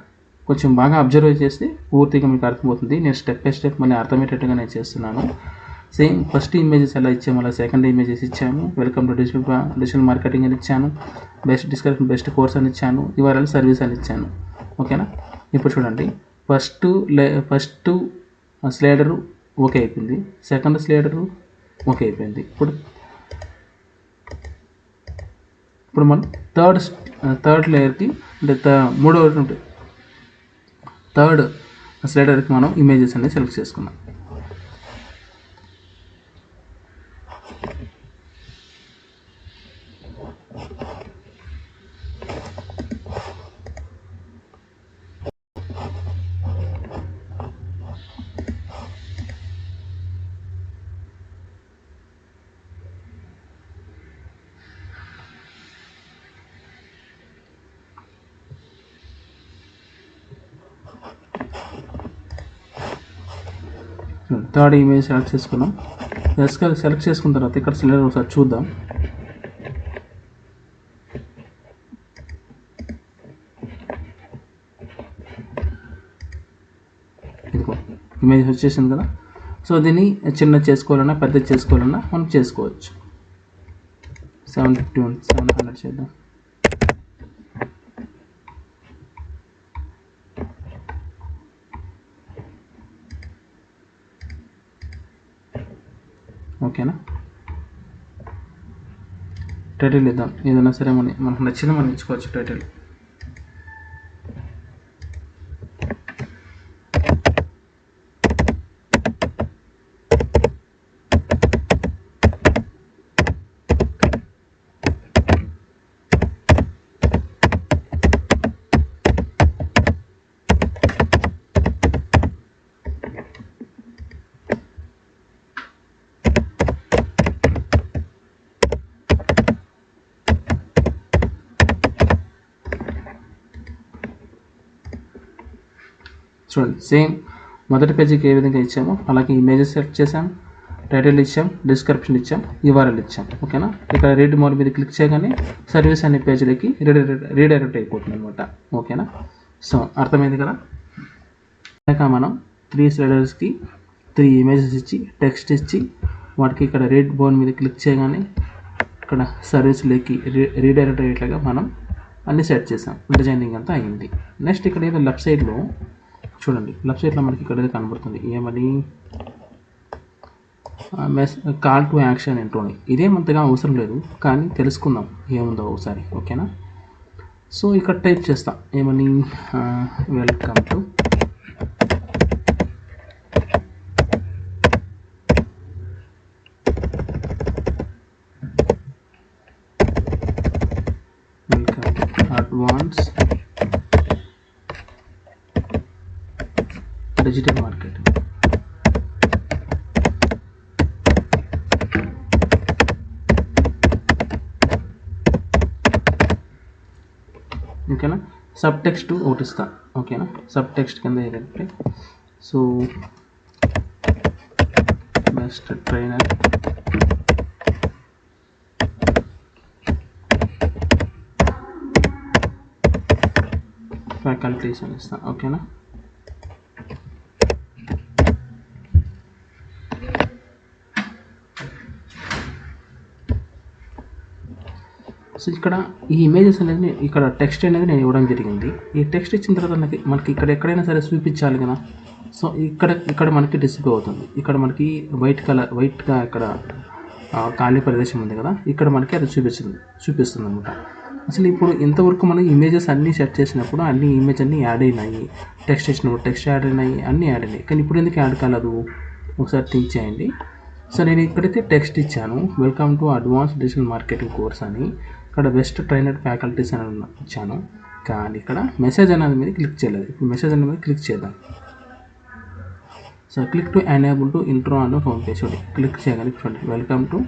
A: కొంచెం బాగా అబ్జర్వ్ చేస్తే పూర్తిగా మీకు అర్థమవుతుంది. నేను స్టెప్ బై స్టెప్ మళ్ళీ అర్థమయ్యేటట్టుగా నేను చేస్తున్నాను. సేమ్ ఫస్ట్ ఇమేజెస్ ఎలా ఇచ్చాము అలా సెకండ్ ఇమేజెస్ ఇచ్చాము. వెల్కమ్ టు డిజిటల్ మార్కెటింగ్ అని ఇచ్చాను. బెస్ట్ డిస్క్రిప్షన్, బెస్ట్ కోర్స్ అని ఇచ్చాను. యూఆర్ఎల్ సర్వీస్ అని ఇచ్చాను. ఓకేనా. ఇప్పుడు చూడండి, ఫస్ట్ స్లైడరు ఓకే అయిపోయింది, సెకండ్ స్లైడరు ఓకే అయిపోయింది. ఇప్పుడు ఇప్పుడు మనం థర్డ్ లేయర్కి అంటే థర్డ్ స్లైడర్కి మనం ఇమేజెస్ అనేది సెలెక్ట్ చేసుకున్నాం. థర్డ్ ఇమేజ్ సెలెక్ట్ చేసుకున్నాం. సెలెక్ట్ చేసుకున్న తర్వాత ఇక్కడ స్లైడర్ ఒకసారి చూద్దాం. ఇదిగో ఇమేజ్ వచ్చేసింది కదా. సో దీన్ని చిన్న చేసుకోవాలన్నా పెద్ద చేసుకోవాలన్నా మనం చేసుకోవచ్చు. 700 చేద్దాం. ఓకేనా. టైటిల్ ఇద్దాం, ఏదైనా సరే మనకు నచ్చింది మనం ఇచ్చుకోవచ్చు టైటిల్. చూడండి, సేమ్ మొదటి పేజీకి ఏ విధంగా ఇచ్చామో అలాగే ఇమేజెస్ సెలెక్ట్ చేసాం, టైటిల్ ఇచ్చాం, డిస్క్రిప్షన్ ఇచ్చాం, URL ఇచ్చాం. ఓకేనా. ఇక్కడ రీడ్ మోర్ మీద క్లిక్ చేయగానే సర్వీస్ అనే పేజీలకి రీడైరెక్ట్ అయిపోతుంది అనమాట. ఓకేనా. సో అర్థమైంది కదా. ఇంకా మనం 3 స్లైడర్స్కి 3 ఇమేజెస్ ఇచ్చి టెక్స్ట్ ఇచ్చి వాటికి ఇక్కడ రీడ్ బోర్డ్ మీద క్లిక్ చేయగానే ఇక్కడ సర్వీస్లోకి రీడైరెక్ట్ అయ్యేట్లాగా మనం అన్ని సెట్ చేసాం. డిజైనింగ్ అంతా అయింది. నెక్స్ట్ ఇక్కడ ఏదో లెఫ్ట్ సైడ్లో చూడండి, లెఫ్ట్ సైడ్లో మనకి ఇక్కడ కనబడుతుంది ఏమని, కాల్ టు యాక్షన్ ఇంట్రోని. ఇదేమంతగా అవసరం లేదు కానీ తెలుసుకుందాం ఏముందో ఒకసారి. ఓకేనా. సో ఇక్కడ టైప్ చేస్తాం ఏమని, welcome to advance digital marketing. ఓకేనా. సబ్ టెక్స్ట్ ఒకటి ఇస్తా. ఓకేనా. సబ్ టెక్స్ట్ కింద ఏంటంటే సో బెస్ట్ ట్రైనర్ ఫ్యాకల్టీస్ అని ఇస్తాను. ఓకేనా. సో ఇక్కడ ఈ ఇమేజెస్ అనేది ఇక్కడ టెక్స్ట్ అనేది నేను ఇవ్వడం జరిగింది. ఈ టెక్స్ట్ ఇచ్చిన తర్వాత మనకి ఇక్కడ ఎక్కడైనా సరే చూపించాలి కదా. సో ఇక్కడ మనకి డిస్ప్లే అవుతుంది. ఇక్కడ మనకి వైట్గా ఇక్కడ ఖాళీ ప్రదేశం ఉంది కదా, ఇక్కడ మనకి అది చూపిస్తుంది అనమాట. అసలు ఇప్పుడు ఇంతవరకు మనం ఇమేజెస్ అన్నీ సెట్ చేసినప్పుడు అన్ని ఇమేజ్ అన్నీ యాడ్ అయినాయి, టెక్స్ట్ ఇచ్చినప్పుడు టెక్స్ట్ యాడ్ అయినాయి, అన్నీ యాడ్ అయినాయి. కానీ ఇప్పుడు ఎందుకు యాడ్ కాలేదు ఒకసారి థింక్ చేయండి. సో నేను ఇక్కడైతే టెక్స్ట్ ఇచ్చాను, welcome to advance digital marketing course అని. ఇక్కడ బెస్ట్ ట్రైనర్ ఫ్యాకల్టీస్ అని ఇచ్చాను, కానీ ఇక్కడ మెసేజ్ అనేది మీద క్లిక్ చేయలేదు. ఇప్పుడు మెసేజ్ అనేది మీద క్లిక్ చేద్దాం. So click to enable to intro and home page. చూడండి, క్లిక్ చేయగానే చూడండి welcome to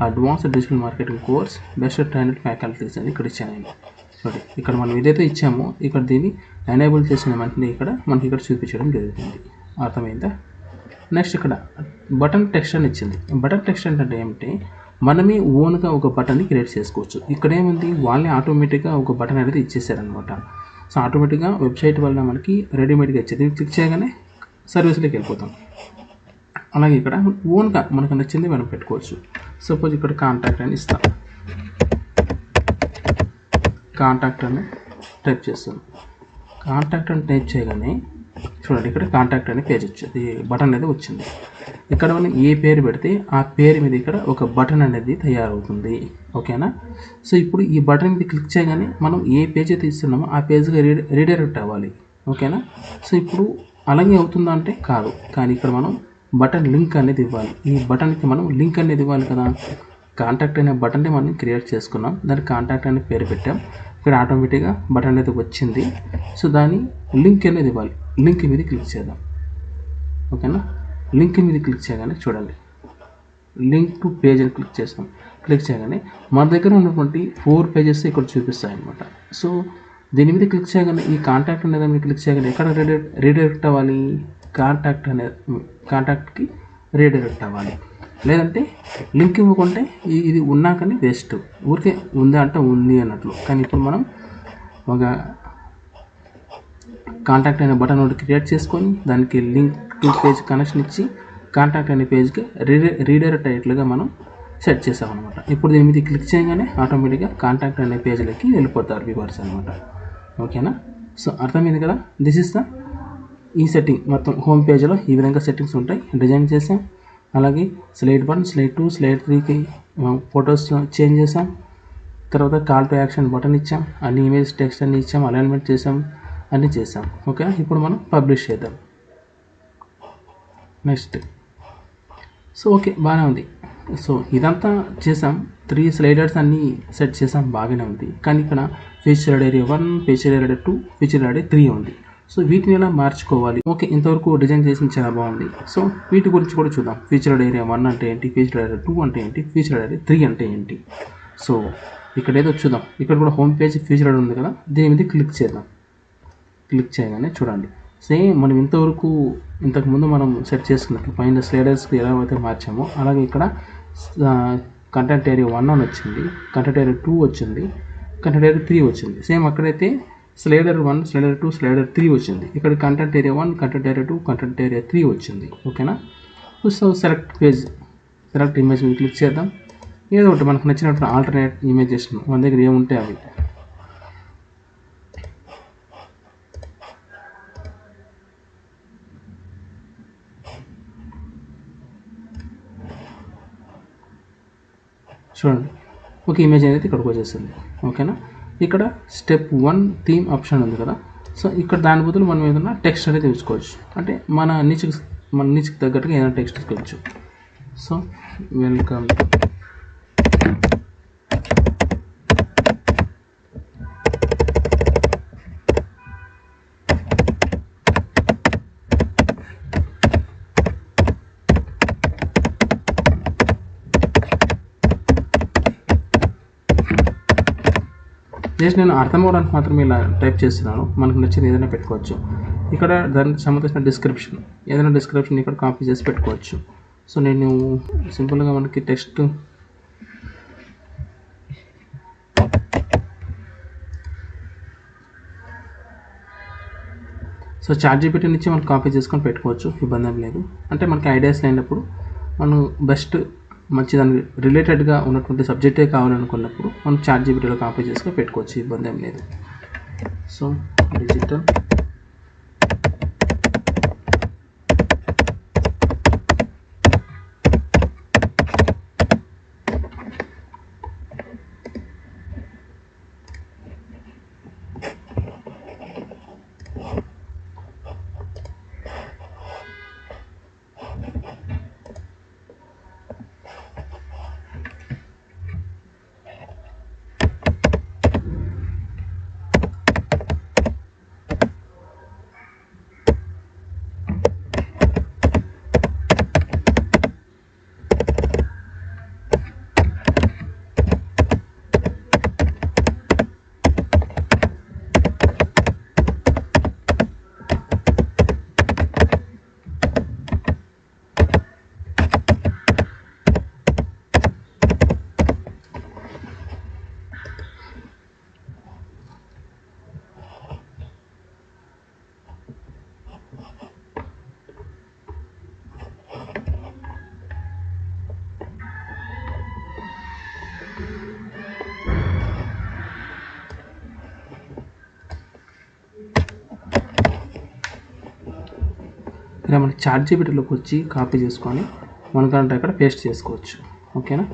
A: advance digital marketing course best trainer faculties అని ఇక్కడ ఇచ్చాను. చూడండి, ఇక్కడ మనం ఏదైతే ఇచ్చామో ఇక్కడ దీన్ని ఎనేబుల్ చేసిన వెంటనే మనకి ఇక్కడ చూపించడం జరుగుతుంది. అర్థమైందా. నెక్స్ట్ ఇక్కడ బటన్ టెక్స్ట్ అని ఇచ్చింది. బటన్ టెక్స్ట్ అంటే ఏమిటి, మనమే ఓన్గా ఒక బటన్ని క్రియేట్ చేసుకోవచ్చు. ఇక్కడ ఏముంది, వాళ్ళే ఆటోమేటిక్గా ఒక బటన్ అనేది ఇచ్చేసారనమాట. సో ఆటోమేటిక్గా వెబ్సైట్ వల్ల మనకి రెడీమేడ్గా ఇచ్చేది. క్లిక్ చేయగానే సర్వీస్లోకి వెళ్ళిపోతాం. అలాగే ఇక్కడ ఓన్గా మనకు నచ్చింది మనం పెట్టుకోవచ్చు. సపోజ్ ఇక్కడ కాంటాక్ట్ అని ఇస్తాం. కాంటాక్ట్ అని టైప్ చేస్తాను. కాంటాక్ట్ అని టైప్ చేయగానే చూడండి ఇక్కడ కాంటాక్ట్ అనే పేజ్ వచ్చింది, బటన్ అనేది వచ్చింది. ఇక్కడ మనం ఏ పేరు పెడితే ఆ పేరు మీద ఇక్కడ ఒక బటన్ అనేది తయారవుతుంది. ఓకేనా. సో ఇప్పుడు ఈ బటన్ మీద క్లిక్ చేయగానే మనం ఏ పేజ్ అయితే ఇస్తున్నామో ఆ పేజ్కి రీడైరెక్ట్ అవ్వాలి. ఓకేనా. సో ఇప్పుడు అలాగే అవుతుందా అంటే కాదు, కానీ ఇక్కడ మనం బటన్ లింక్ అనేది ఇవ్వాలి. ఈ బటన్కి మనం లింక్ అనేది ఇవ్వాలి కదా. కాంటాక్ట్ అనే బటన్ని మనం క్రియేట్ చేసుకున్నాం, దానికి కాంటాక్ట్ అనే పేరు పెట్టాం. ఇక్కడ ఆటోమేటిక్గా బటన్ అనేది వచ్చింది. సో దాని లింక్ అనేది ఇవ్వాలి. లింక్ మీద క్లిక్ చేద్దాం. ఓకేనా. లింక్ మీద క్లిక్ చేయగానే చూడండి, లింక్ టు పేజ్ అని క్లిక్ చేస్తాం. క్లిక్ చేయగానే మన దగ్గర ఉన్నటువంటి 4 పేజెస్ ఇక్కడ చూపిస్తాయి అన్నమాట. సో దీని మీద క్లిక్ చేయగానే ఈ కాంటాక్ట్ అనే దాని మీద క్లిక్ చేయగానే ఎక్కడ రీడైరెక్ట్ అవ్వాలి, కాంటాక్ట్కి రీడైరెక్ట్ అవ్వాలి. లేదంటే లింక్ ఇవ్వకుంటే ఇది ఉన్నా కానీ వేస్ట్, ఊరికే ఉందా అంటే ఉంది అన్నట్లు. కానీ ఇప్పుడు మనం ఒక కాంటాక్ట్ అనే బటన్ ఒకటి క్రియేట్ చేసుకొని దానికి లింక్ టు పేజ్ కనెక్షన్ ఇచ్చి కాంటాక్ట్ అనే పేజ్కి రీడైరెక్ట్ అయ్యేట్లుగా మనం సెట్ చేసాం అనమాట. ఇప్పుడు దీని మీద క్లిక్ చేయగానే ఆటోమేటిక్గా కాంటాక్ట్ అనే పేజ్లోకి వెళ్ళిపోతారు వ్యూవర్స్ అనమాట. ఓకేనా. సో అర్థమైంది కదా. దిస్ ఇస్ ద ఈ సెట్టింగ్ మొత్తం హోమ్ పేజ్లో ఈ విధంగా సెట్టింగ్స్ ఉంటాయి, డిజైన్ చేసాం. అలాగే స్లైడ్ 1, స్లైడ్ 2, స్లైడ్ 3కి ఫొటోస్ చేంజ్ చేసాం. తర్వాత కాల్ టు యాక్షన్ బటన్ ఇచ్చాం, అన్ని ఇమేజ్ టెక్స్ట్ అన్ని ఇచ్చాం, అలైన్మెంట్ చేసాం, అన్నీ చేసాం. ఓకే. ఇప్పుడు మనం పబ్లిష్ చేద్దాం. నెక్స్ట్. సో ఓకే, బాగానే ఉంది. సో ఇదంతా చేసాం, 3 స్లైడర్స్ అన్నీ సెట్ చేసాం, బాగానే ఉంది. కానీ ఇక్కడ featured area 1, featured area 2, featured area 3 ఉంది. సో వీటిని ఎలా మార్చుకోవాలి. ఓకే, ఇంతవరకు డిజైన్ చేసింది చాలా బాగుంది. సో వీటి గురించి కూడా చూద్దాం. ఫీచర్డ్ ఏరియా 1 అంటే ఏంటి, ఫీచర్డ్ ఏరియా 2 అంటే ఏంటి, ఫీచర్డ్ ఏరియా 3 అంటే ఏంటి. సో ఇక్కడ ఏదో చూద్దాం. ఇక్కడ కూడా హోమ్ పేజ్ ఫీచర్డ్ ఉంది కదా, దీని మీద క్లిక్ చేద్దాం. క్లిక్ చేయగానే చూడండి, సేమ్ మనం ఇంతకుముందు మనం సెట్ చేసుకున్నట్టు పైన స్లైడర్స్కి ఎలా అయితే మార్చామో అలాగే ఇక్కడ కంటెంట్ ఏరియా 1 అని వచ్చింది, కంటెంట్ ఏరియా 2 వచ్చింది, కంటెంట్ ఏరియా 3 వచ్చింది. సేమ్ అక్కడైతే స్లైడర్ 1, స్లైడర్ 2, స్లైడర్ 3 వచ్చింది. ఇక్కడ content area 1, content area 2, content area 3 వచ్చింది. ఓకేనా. So select page, select image మీద క్లిక్ చేద్దాం. ఏదో ఒకటి మనకు నచ్చినట్టు ఆల్టర్నేట్ ఇమేజెస్ మన దగ్గర ఏముంటే అవి. చూడండి, ఒక ఇమేజ్ అనేది ఇక్కడికి వచ్చేస్తుంది. ఓకేనా. ఇక్కడ స్టెప్ 1 థీమ్ ఆప్షన్ ఉంది కదా. సో ఇక్కడ దాని బదులు మనం ఏదైనా టెక్స్ట్ అనేది తీసుకోవచ్చు, అంటే మన నీచుకి తగ్గట్టుగా ఏదైనా టెక్స్ట్ తీసుకోవచ్చు. సో వెల్కమ్ జస్ట్ నేను అర్థం అవ్వడానికి మాత్రమే ఇలా టైప్ చేస్తున్నాను. మనకు నచ్చింది ఏదైనా పెట్టుకోవచ్చు. ఇక్కడ దానికి సంబంధించిన డిస్క్రిప్షన్ ఇక్కడ కాపీ చేసి పెట్టుకోవచ్చు. సో నేను సింపుల్గా మనకి టెక్స్ట్ ChatGPT నుంచి మనం కాపీ చేసుకొని పెట్టుకోవచ్చు, ఇబ్బంది ఏం లేదు. అంటే మనకి ఐడియాస్ లేనప్పుడు మనం బెస్ట్ మంచి దానికి రిలేటెడ్గా ఉన్నటువంటి సబ్జెక్టే కావాలనుకున్నప్పుడు మనం ChatGPTలో కాపీ చేసుకొని పెట్టుకోవచ్చు, ఇబ్బంది ఏం లేదు. సో డిజిటల్ మనకి చాట్‌జీపీటీలోకి వచ్చి కాపీ చేసుకొని మనకంటే అక్కడ పేస్ట్ చేసుకోవచ్చు. ఓకేనా.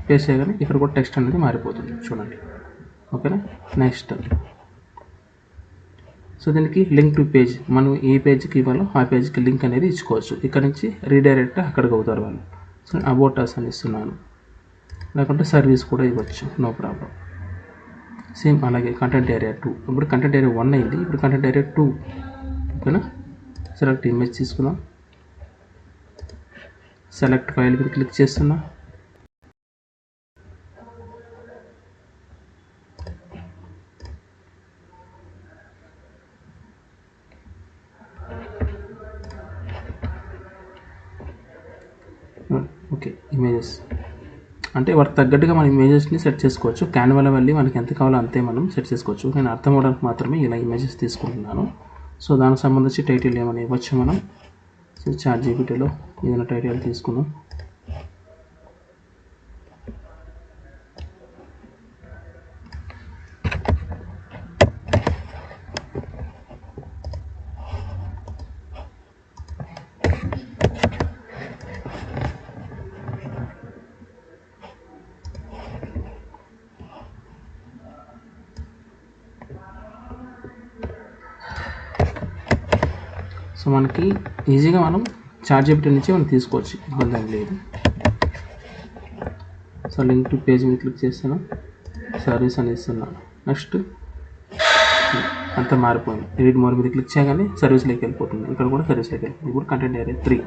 A: పేస్ట్ చేయగానే ఇక్కడ కూడా టెక్స్ట్ అనేది మారిపోతుంది చూడండి. ఓకేనా. నెక్స్ట్ సో దీనికి లింక్ టు పేజ్, మనం ఏ పేజ్కి ఇవ్వాలో ఆ పేజ్కి లింక్ అనేది ఇచ్చుకోవచ్చు. ఇక్కడ నుంచి రీడైరెక్ట్ అక్కడికి అవుతారు వాళ్ళు. సో అబౌట్ అస్ అని ఇస్తున్నాను, లేకుంటే సర్వీస్ కూడా ఇవ్వచ్చు, నో ప్రాబ్లం. సేమ్ అలాగే కంటెంట్ ఏరియా 2, ఇప్పుడు కంటెంట్ ఏరియా 1 అయింది, ఇప్పుడు కంటెంట్ ఏరియా 2. ఓకేనా. సెలెక్ట్ ఇమేజ్ తీసుకుందాం, సెలెక్ట్ ఫైల్ మీద క్లిక్ చేస్తున్నా, ఓకే. ఇమేజెస్ అంటే వాటికి తగ్గట్టుగా మనం ఇమేజెస్ని సెట్ చేసుకోవచ్చు. క్యాన్వాలో వెళ్ళి మనకి ఎంత కావాలో అంతే మనం సెట్ చేసుకోవచ్చు. నేను అర్థం అవడానికి మాత్రమే ఇలా ఇమేజెస్ తీసుకుంటున్నాను. సో దానికి సంబంధించి టైటిల్ ఏమైనా ఇవ్వచ్చు మనం. సో చాట్‌జీపీటీలో ఏదైనా టైటిల్ తీసుకుందాం. సో మనకి ఈజీగా మనం చాట్‌జీపీటీ నుంచి మనం తీసుకోవచ్చు, ఇబ్బంది ఏం లేదు. సో లింక్ టు పేజ్ మీద క్లిక్ చేస్తాను, సర్వీస్ అని ఇస్తున్నాను. నెక్స్ట్ అంతా మారిపోయింది. ఎడిట్ మోర్ మీద క్లిక్ చేయగానే సర్వీస్లోకి వెళ్ళిపోతుంది, ఇక్కడ కూడా సర్వీస్లోకి వెళ్ళిపోతుంది. ఇప్పుడు content area 3,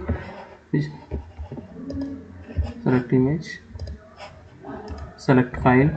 A: select image, select file,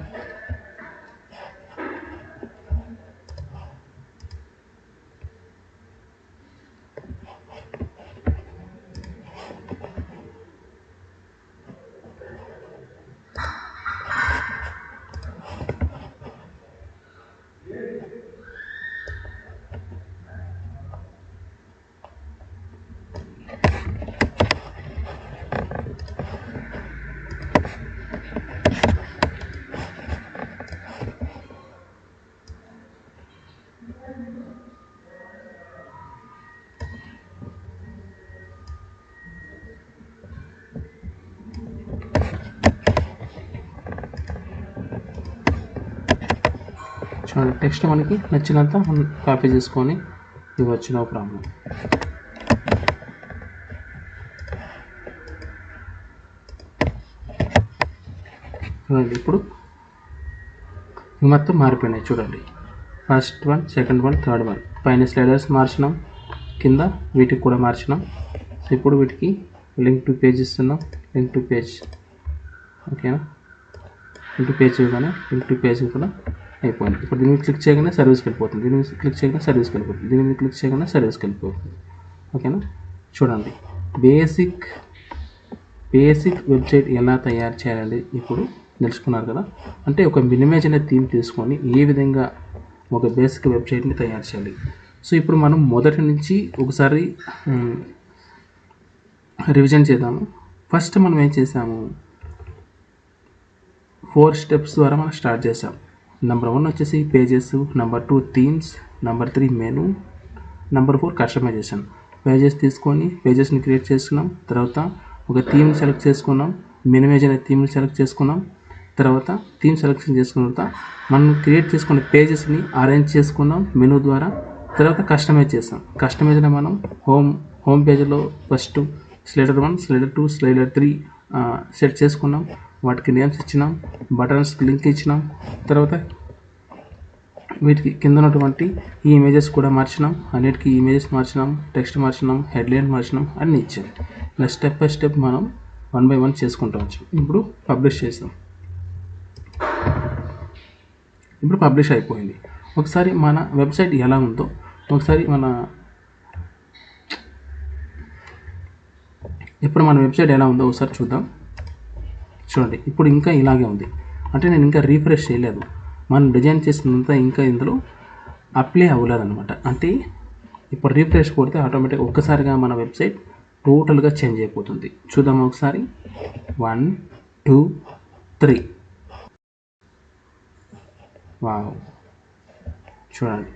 A: చూడండి. టెక్స్ట్ మనకి నచ్చినంత మనం కాపీ చేసుకొని ఇవ్వచ్చు, నో ప్రాబ్లం. చూడండి ఇప్పుడు మొత్తం మారిపోయినాయి చూడండి. First one, second one, third one. పైన స్లైడర్స్ మార్చినాం, కింద వీటికి కూడా మార్చినాం. సో ఇప్పుడు వీటికి లింక్ టు పేజ్ ఇస్తున్నాం, లింక్ టు పేజ్. ఓకేనా. లింక్ టు పేజ్ ఇవ్వగానే లింక్ టు పేజ్ కూడా అయిపోయింది. ఇప్పుడు దీని మీద క్లిక్ చేయగానే సర్వీస్కి వెళ్ళిపోతుంది, దీని మీద క్లిక్ చేయగానే సర్వీస్కి వెళ్ళిపోతుంది, దీని మీద క్లిక్ చేయగానే సర్వీస్కి వెళ్ళిపోతుంది. ఓకేనా. చూడండి, బేసిక్ వెబ్సైట్ ఎలా తయారు చేయాలి ఇప్పుడు తెలుసుకున్నారు కదా. అంటే ఒక మినిమైజ్ అనే థీమ్ తీసుకొని ఏ విధంగా ఒక బేసిక్ వెబ్సైట్ని తయారు చేయాలి. సో ఇప్పుడు మనం మొదటి నుంచి ఒకసారి రివిజన్ చేద్దాము. ఫస్ట్ మనం ఏం చేసాము, 4 స్టెప్స్ ద్వారా మనం స్టార్ట్ చేసాం. నెంబర్ 1 వచ్చేసి pages, number 2 themes, number 3 menu, number 4 customization. Pages తీసుకొని పేజెస్ని క్రియేట్ చేసుకున్నాం, తర్వాత ఒక థీమ్ సెలెక్ట్ చేసుకున్నాం, మినిమైజ్ అనే థీమ్ని సెలెక్ట్ చేసుకున్నాం, తర్వాత థీమ్ సెలెక్షన్ చేసుకున్న తర్వాత మనం క్రియేట్ చేసుకున్న పేజెస్ని అరేంజ్ చేసుకున్నాం మెనూ ద్వారా. తర్వాత కస్టమైజ్ చేసాం. కస్టమైజ్లో మనం హోమ్ పేజ్లో first slider 1, slider 2, slider 3 set చేసుకున్నాం, వాటికి నేమ్స్ ఇచ్చినాం, బటన్స్కి లింక్ ఇచ్చినాం, తర్వాత వీటికి కింద ఉన్నటువంటి ఈ ఇమేజెస్ కూడా మార్చినాం, అన్నిటికీ ఇమేజెస్ మార్చినాం, టెక్స్ట్ మార్చినాం, హెడ్లైన్ మార్చినాం, అన్నీ ఇచ్చాం. ఇలా స్టెప్ బై స్టెప్ మనం 1 by 1 చేసుకుంటూ వచ్చాం. ఇప్పుడు పబ్లిష్ చేసాం. ఇప్పుడు పబ్లిష్ అయిపోయింది. ఒకసారి మన వెబ్సైట్ ఎలా ఉందో ఒకసారి ఇప్పుడు మన వెబ్సైట్ ఎలా ఉందో ఒకసారి చూద్దాం. చూడండి, ఇప్పుడు ఇంకా ఇలాగే ఉంది. అంటే నేను ఇంకా రీఫ్రెష్ చేయలేదు, మనం డిజైన్ చేసినంత ఇంకా ఇందులో అప్లై అవ్వలేదన్నమాట. అంటే ఇప్పుడు రీఫ్రెష్ కొడితే ఆటోమేటిక్గా ఒక్కసారిగా మన వెబ్సైట్ టోటల్గా చేంజ్ అయిపోతుంది. చూద్దాం ఒకసారి. 1 2 3. వావ్, చూడండి,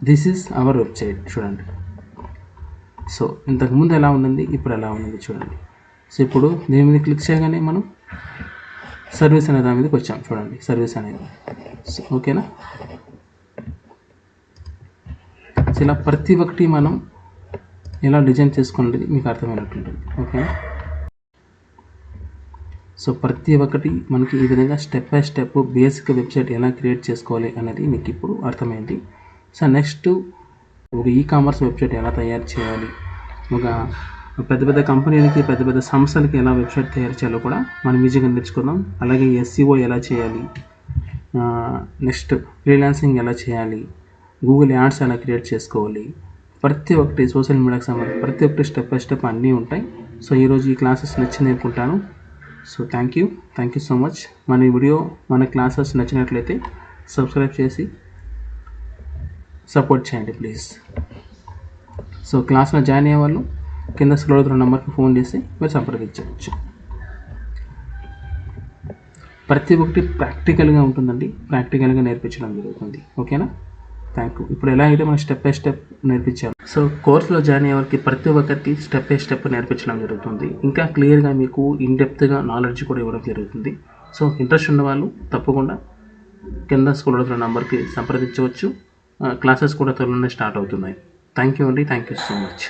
A: దిస్ ఈజ్ అవర్ వెబ్సైట్. చూడండి, సో ఇంతకుముందు ఎలా ఉండింది, ఇప్పుడు ఎలా ఉంది చూడండి. సో ఇప్పుడు దీని మీద క్లిక్ చేయగానే మనం సర్వీస్ అనే దాని మీదకి వచ్చాం. చూడండి, సర్వీస్ అనేది. సో ఓకేనా. సో ఇలా ప్రతి ఒక్కటి మనం ఎలా డిజైన్ చేసుకునేది మీకు అర్థమైనట్టుంటుంది. ఓకేనా. సో ప్రతి ఒక్కటి మనకి ఈ విధంగా step by step basic website ఎలా క్రియేట్ చేసుకోవాలి అనేది మీకు ఇప్పుడు అర్థమైంది. సో నెక్స్ట్ ఒక ఈకామర్స్ వెబ్సైట్ ఎలా తయారు చేయాలి, ఒక పెద్ద పెద్ద కంపెనీలకి పెద్ద పెద్ద సంస్థలకి ఎలా వెబ్సైట్ తయారు చేయాలో కూడా మనం ఈజీగా నేర్చుకుందాం. అలాగే SEO ఎలా చేయాలి, నెక్స్ట్ ఫ్రీలాన్సింగ్ ఎలా చేయాలి, గూగుల్ యాడ్స్ ఎలా క్రియేట్ చేసుకోవాలి, ప్రతి ఒక్కటి సోషల్ మీడియాకి సంబంధించి ప్రతి ఒక్కటి స్టెప్ బై స్టెప్ అన్నీ ఉంటాయి. సో ఈరోజు ఈ క్లాసెస్ నచ్చింది అనుకుంటాను. So thank you so much. మన వీడియో మన క్లాసెస్ నచ్చినట్లయితే సబ్స్క్రైబ్ చేసి సపోర్ట్ చేయండి ప్లీజ్. సో క్లాస్లో జాయిన్ అయ్యే వాళ్ళు కింద స్క్రోల్ అవుతున్న నెంబర్కి ఫోన్ చేసి మీరు సంప్రదించవచ్చు. ప్రతి ఒక్కటి ప్రాక్టికల్గా ఉంటుందండి, ప్రాక్టికల్గా నేర్పించడం జరుగుతుంది. ఓకేనా. Thank you. ఇప్పుడు ఎలా అయితే మనం స్టెప్ బై స్టెప్ నేర్పించాము. సో కోర్సులో జాయిన్ అయ్యే వారికి ప్రతి ఒక్కరికి స్టెప్ బై స్టెప్ నేర్పించడం జరుగుతుంది. ఇంకా క్లియర్గా మీకు ఇన్డెప్త్గా నాలెడ్జ్ కూడా ఇవ్వడం జరుగుతుంది. సో ఇంట్రెస్ట్ ఉన్న వాళ్ళు తప్పకుండా కింద స్క్రోల్ అవుతున్న నెంబర్కి సంప్రదించవచ్చు. క్లాసెస్ కూడా త్వరలోనే స్టార్ట్ అవుతున్నాయి. థ్యాంక్ యూ అండి. Thank you so much.